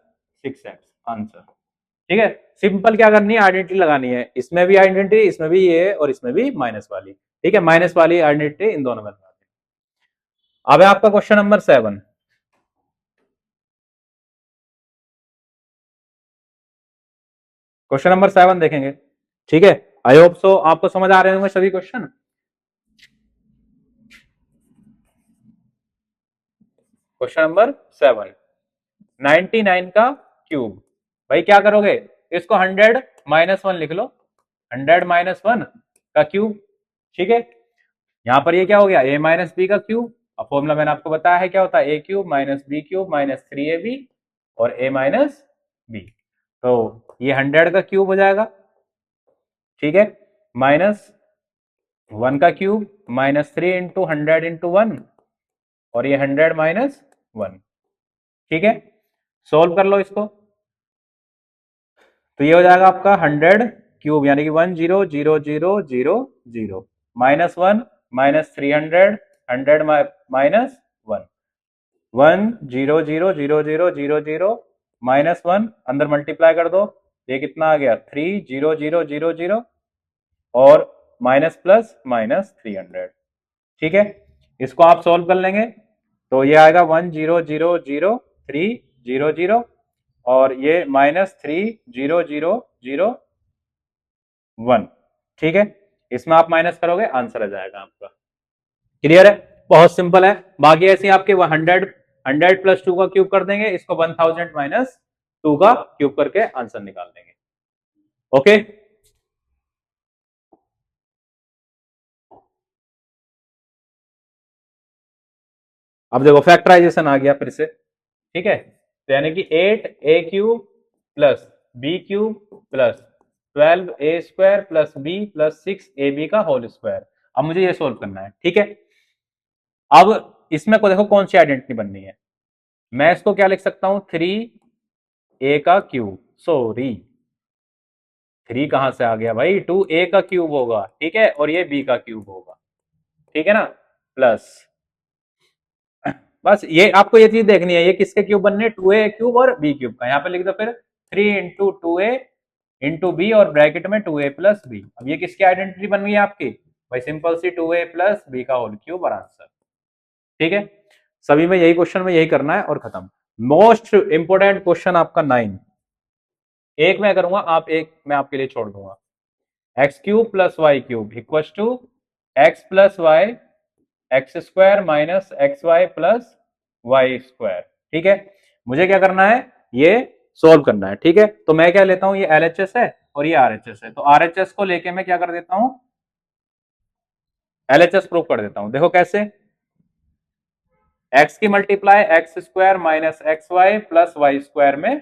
6x answer. ठीक है, सिंपल क्या करनी है आइडेंटिटी लगानी है, इसमें भी आइडेंटिटी, इसमें भी ये और इसमें भी माइनस वाली। ठीक है, माइनस वाली आइडेंटिटी इन दोनों में लगानी है। अब है आपका क्वेश्चन नंबर 7। क्वेश्चन नंबर 7 देखेंगे। ठीक है, आई होप सो आपको समझ आ रहे होंगे सभी क्वेश्चन। क्वेश्चन नंबर 7 99 का क्यूब, भाई क्या करोगे इसको 100 माइनस 1 लिख लो, 100 माइनस 1 का क्यूब। ठीक है, यहां पर ये क्या हो गया a माइनस बी का क्यूब। अब फॉर्मूला मैंने आपको बताया है क्या होता है a³ minus b³ minus 3ab और a माइनस बी, तो ये 100 का क्यूब हो जाएगा। ठीक है, माइनस 1 का क्यूब माइनस 3 इंटू 100 इंटू 1 और ये 100 माइनस 1। ठीक है, सोल्व कर लो इसको, तो ये हो जाएगा आपका 100 क्यूब यानी कि 100000 माइनस 1 माइनस 300 100 माइनस 1 100000 माइनस 1 अंदर मल्टीप्लाई कर दो, ये कितना आ गया 30000 और माइनस प्लस माइनस 300। ठीक है, इसको आप सोल्व कर लेंगे तो ये आएगा 10000300 और ये माइनस 30001। ठीक है, इसमें आप माइनस करोगे आंसर आ जाएगा आपका। क्लियर है, बहुत सिंपल है। बाकी ऐसे आपके 100 प्लस 2 का क्यूब कर देंगे, इसको 1000 माइनस 2 का क्यूब करके आंसर निकाल देंगे। ओके, अब देखो फैक्टराइजेशन आ गया फिर से। ठीक है, तो यानी कि 8a³ plus b³ plus 12a² plus b plus 6ab का होल स्क्वायर। अब मुझे ये सोल्व करना है। ठीक है, अब इसमें को देखो कौन सी आइडेंटिटी बननी है, मैं इसको क्या लिख सकता हूं 3a का क्यूब, सॉरी 3 कहां से आ गया भाई 2a का क्यूब होगा। ठीक है, और ये b का क्यूब होगा। ठीक है ना, प्लस बस ये आपको ये चीज देखनी है, ये किसके क्यूब बनने 2a³ और b³ का, यहाँ पे लिख दो फिर 3 इंटू 2a इंटू बी और ब्रैकेट में 2a प्लस बी। अब ये किसकी आइडेंटिटी बन गई है आपकी, भाई सिंपल सी 2a प्लस बी का होल क्यूब और आंसर। ठीक है, सभी में यही क्वेश्चन में यही करना है और खत्म। मोस्ट इंपोर्टेंट क्वेश्चन आपका 9, एक मैं करूंगा, आप एक मैं आपके लिए छोड़ दूंगा। x³ plus y³ equal to x plus y x² minus XY plus y²। ठीक है, मुझे क्या करना है ये सोल्व करना है। ठीक है, तो मैं क्या लेता हूं, ये LHS है और ये RHS है, तो RHS को लेके मैं क्या कर देता हूं एलएचएस प्रूव कर देता हूं, देखो कैसे। एक्स की multiply x square minus x y plus y square में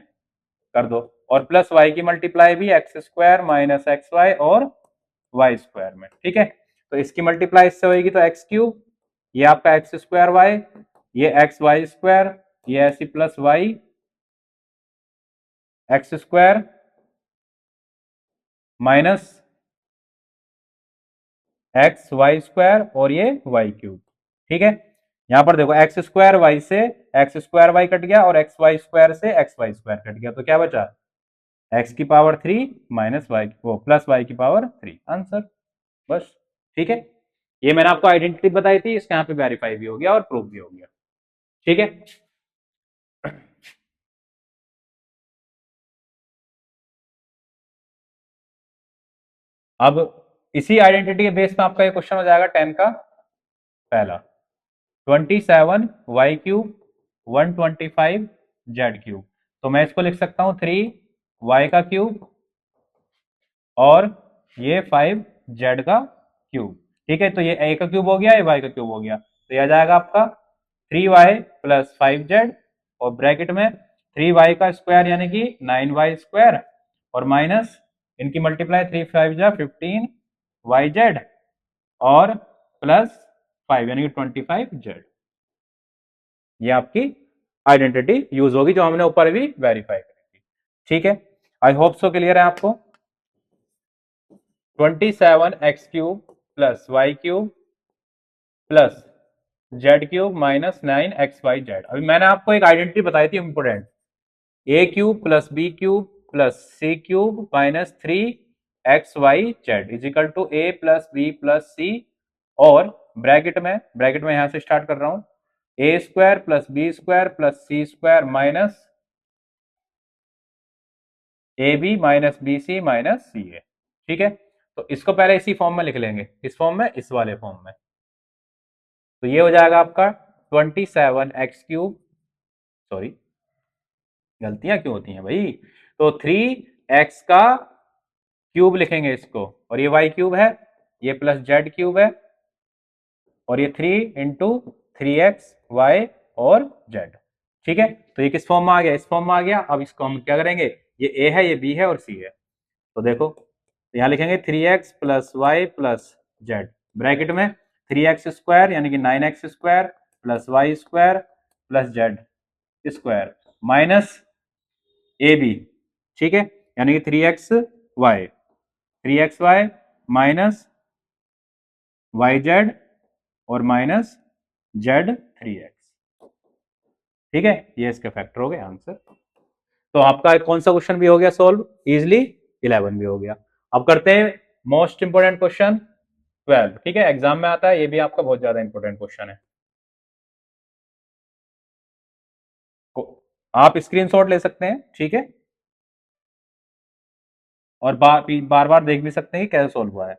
कर दो, और प्लस वाई की मल्टीप्लाई भी x square minus x y और वाई स्क्वायर में, ठीक है। तो इसकी मल्टीप्लाई इससे होगी तो एक्स क्यूब, ये आपका एक्स स्क्वायर वाई, ये एक्स वाई स्क्वायर, ये ऐसी plus y x square minus x y square और ये वाई क्यूब, ठीक है। यहां पर देखो एक्स स्क्वायर वाई से एक्स स्क्वायर वाई कट गया और एक्स वाई स्क्वायर से एक्स वाई स्क्वायर कट गया, तो क्या बचा एक्स की पावर 3 माइनस वाई वो प्लस वाई की पावर 3, आंसर, बस, ठीक है। ये मैंने आपको आइडेंटिटी बताई थी, इसके यहाँ पे वेरीफाई भी हो गया और प्रूफ भी हो गया, ठीक है। अब इसी आइडेंटिटी के बेस पे आपका ये क्वेश्चन हो जाएगा 10 का पहला, 27 वाई क्यूब 125 जेड क्यूब, तो मैं इसको लिख सकता हूं 3 वाई का क्यूब और ये 5 जेड का क्यूब, ठीक है। तो ये ए का क्यूब हो गया, ये वाई का क्यूब हो गया, तो ये आ जाएगा आपका 3y प्लस 5z और ब्रैकेट में 3y का स्क्वायर यानी कि 9y स्क्वायर और माइनस इनकी मल्टीप्लाई 3 5 जा 15 yz और प्लस 5 यानी कि 25z। ये आपकी आइडेंटिटी यूज होगी जो हमने ऊपर भी वेरीफाई करी थी, ठीक है। आई होप सो क्लियर है आपको। 27x cube plus y cube plus z cube minus 9xyz। अभी मैंने आपको एक आइडेंटिटी बताई थी important, a cube plus b cube plus c cube minus 3xyz is equal to a plus b plus c, और bracket में यहां से स्टार्ट कर रहा हूं, a square plus b square plus c square minus a b minus b c minus c a, ठीक है। तो इसको पहले इसी फॉर्म में लिख लेंगे, इस फॉर्म में, इस वाले फॉर्म में, तो ये हो जाएगा आपका 27x क्यूब, सॉरी गलतियां क्यों होती हैं भाई, तो 3x का क्यूब लिखेंगे इसको, और ये y क्यूब है, ये प्लस जेड क्यूब है, और ये 3 इंटू 3x वाई और z, ठीक है। तो ये किस फॉर्म में आ गया, इस फॉर्म में आ गया। अब इसको हम क्या करेंगे, ये a है, ये b है और c है, तो देखो यहां लिखेंगे 3x plus y plus z, bracket में 3x स्क्वायर यानी कि 9x square plus y square plus z square minus a b, ठीक है, यानी कि 3x y minus y z और माइनस जेड 3x, ठीक है। ये इसके फैक्टर हो गए आंसर। तो आपका कौन सा क्वेश्चन भी हो गया सॉल्व इजिली, 11 भी हो गया। अब करते हैं मोस्ट इंपोर्टेंट क्वेश्चन 12, ठीक है, एग्जाम में आता है, ये भी आपका बहुत ज्यादा इंपोर्टेंट क्वेश्चन है। आप स्क्रीनशॉट ले सकते हैं, ठीक है, और बार बार देख भी सकते हैं कि कैसे सोल्व हुआ है।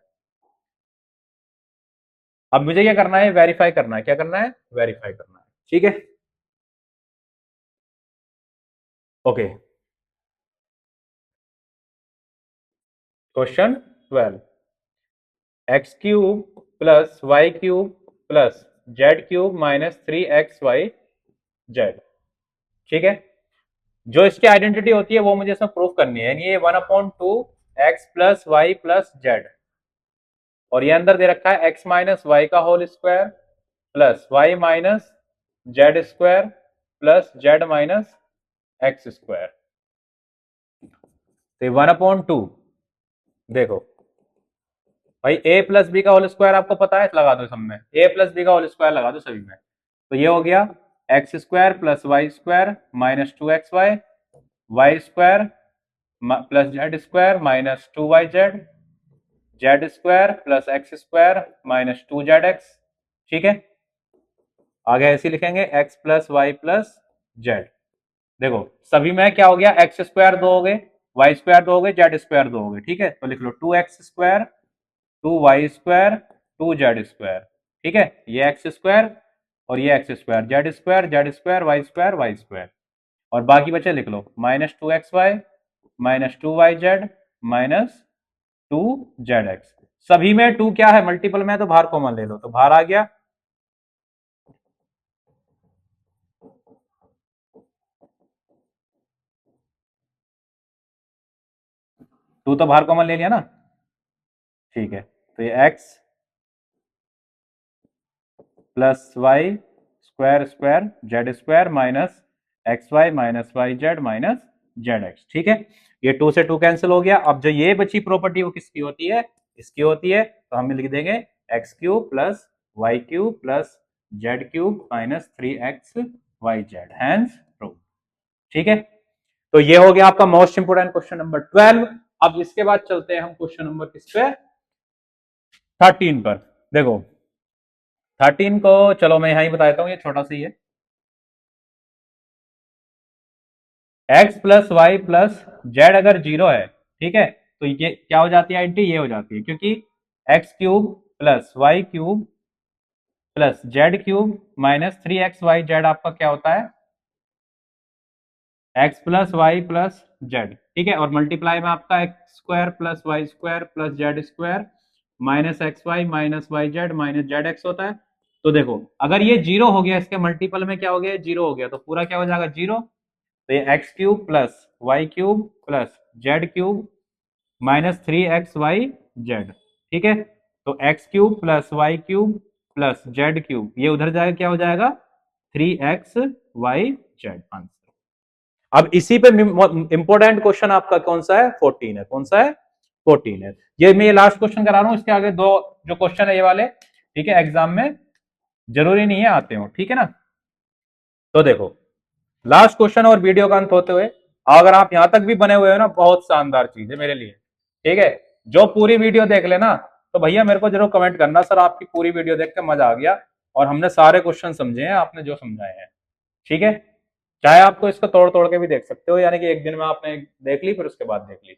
अब मुझे क्या करना है, वेरीफाई करना है, क्या करना है, वेरीफाई करना है, ठीक है। Okay, question 12, x cube plus y cube plus z cube minus 3xy z, ठीक है। जो इसकी आइडेंटिटी होती है वो मुझे इसमें प्रूफ करनी है, यानी ये 1/2 x plus y plus z, और ये अंदर दे रखा है x माइनस वाई का whole square plus y minus z square plus z minus x square, तो 1/2, देखो भाई a प्लस बी का होल स्क्वायर आपको पता है, लगा दो सब में, a प्लस बी का होल स्क्वायर लगा दो सभी में, तो ये हो गया x square plus y square minus 2xy, Y square plus z square minus 2yz, z square plus x square minus 2zx, ठीक है। आगे ऐसे लिखेंगे x plus y plus z, देखो सभी में क्या हो गया, एक्स स्क्वायर 2 हो गए, वाई स्क्वायर 2 हो गए, जेड स्क्वायर 2 हो गए, ठीक है। तो लिख लो 2x square 2y square 2z square, ठीक है, ये एक्स स्क्वायर और ये x square, z square y square, और बाकी बचे लिख लो minus 2xy minus 2yz minus 2zx, सभी में 2 क्या है, मल्टीपल में, तो बाहर कॉमन ले लो, तो बाहर आ गया। टू तो बाहर कॉमन ले लिया ना, ठीक है। तो ये x plus y square square z square minus x y minus y z minus z x, ठीक है। ये 2 से 2 कैंसिल हो गया। अब जो ये बची प्रॉपर्टी वो किसकी होती है, इसकी होती है। तो हम लिख देंगे x cube plus y cube plus z cube minus 3x y z, hence proved, ठीक है। तो ये हो गया आपका मोस्ट इंपोर्टेंट क्वेश्चन नंबर 12। अब इसके बाद चलते हैं हम क्वेश्चन नंबर किस पे, 13 पर। देखो 13 को चलो मैं यहां ही बता देता हूं, ये छोटा सा ही है। X plus y plus z अगर 0 है, ठीक है, तो ये क्या हो जाती है आइडेंटिटी, ये हो जाती है, क्योंकि x cube plus y cube plus z cube minus 3x y z आपका क्या होता है, x plus y plus z, ठीक है। और मल्टीप्लाई में आपका x square plus y square plus z square minus x y minus y z minus z x होता है। तो देखो अगर ये 0 हो गया, इसके मल्टीपल में क्या हो गया, 0 हो गया, तो पूरा क्या हो जाएगा 0। तो ये x cube plus y cube plus z cube minus 3x y z, ठीक है। तो x cube plus y cube plus z cube, ये उधर जाएगा, क्या हो जाएगा 3x वाई जेड, आंसर। अब इसी पे इंपॉर्टेंट क्वेश्चन आपका कौन सा है, 14 है। कौन सा है, 14 है। ये मैं लास्ट क्वेश्चन करा रहा हूं, इसके आगे दो जो क्वेश्चन है ये वाले, ठीक है, एग्जाम में जरूरी नहीं है आते हो, ठीक है ना। तो देखो लास्ट क्वेश्चन और वीडियो का अंत होते हुए, अगर आप यहां तक भी बने हुए हो ना, बहुत शानदार चीज है मेरे लिए, ठीक है। जो पूरी वीडियो देख लेना, तो भैया मेरे को जरूर कमेंट करना, सर आपकी पूरी वीडियो देख के मजा आ गया और हमने सारे क्वेश्चन समझे हैं, आपने जो समझाए हैं, ठीक है। चाहे आपको इसको तोड़ तोड़ के भी देख सकते हो, यानी कि एक दिन में आपने देख ली फिर उसके बाद देख ली।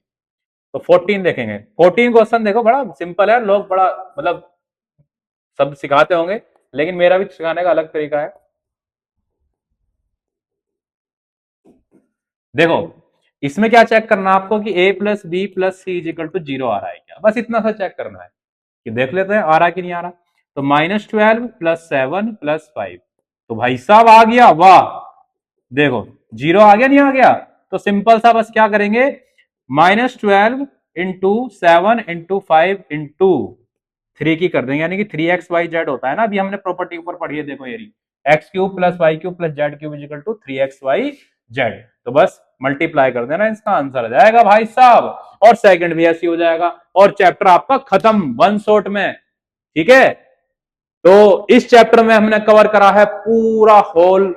तो 14 देखेंगे। 14 क्वेश्चन देखो, बड़ा सिंपल है, लोग बड़ा मतलब सब सिखाते होंगे, लेकिन मेरा भी सिखाने का अलग तरीका है। देखो इसमें क्या चेक करना है आपको कि a plus b plus c is equal to 0 आ रहा है क्या, बस इतना सा चेक करना है कि देख लेते हैं आ रहा कि नहीं आ रहा। तो -12 प्लस 7 प्लस 5, तो भाई साहब आ गया, वाह। देखो 0 आ गया, नहीं आ गया, तो सिंपल सा बस क्या करेंगे, -12 इंटू 7 इंटू 5 इंटू 3 की कर देंगे, यानी कि 3x y z होता है ना, अभी हमने प्रॉपर्टी ऊपर पढ़ी है, देखो ये x cube plus y cube plus z cube is equal to 3x y z। तो बस मल्टीप्लाई कर देना, इसका आंसर आ जाएगा भाई साहब, और सेकंड भी ऐसी हो जाएगा, और चैप्टर आपका खत्म वन शॉट में, ठीक है। तो इस चैप्टर में हमने कवर करा है पूरा होल,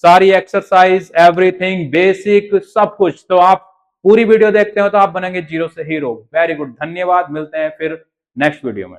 सारी एक्सरसाइज, एवरीथिंग, बेसिक सब कुछ। तो आप पूरी वीडियो देखते हो तो आप बनेंगे जीरो से हीरो। वेरी गुड, धन्यवाद, मिलते हैं फिर नेक्स्ट वीडियो में।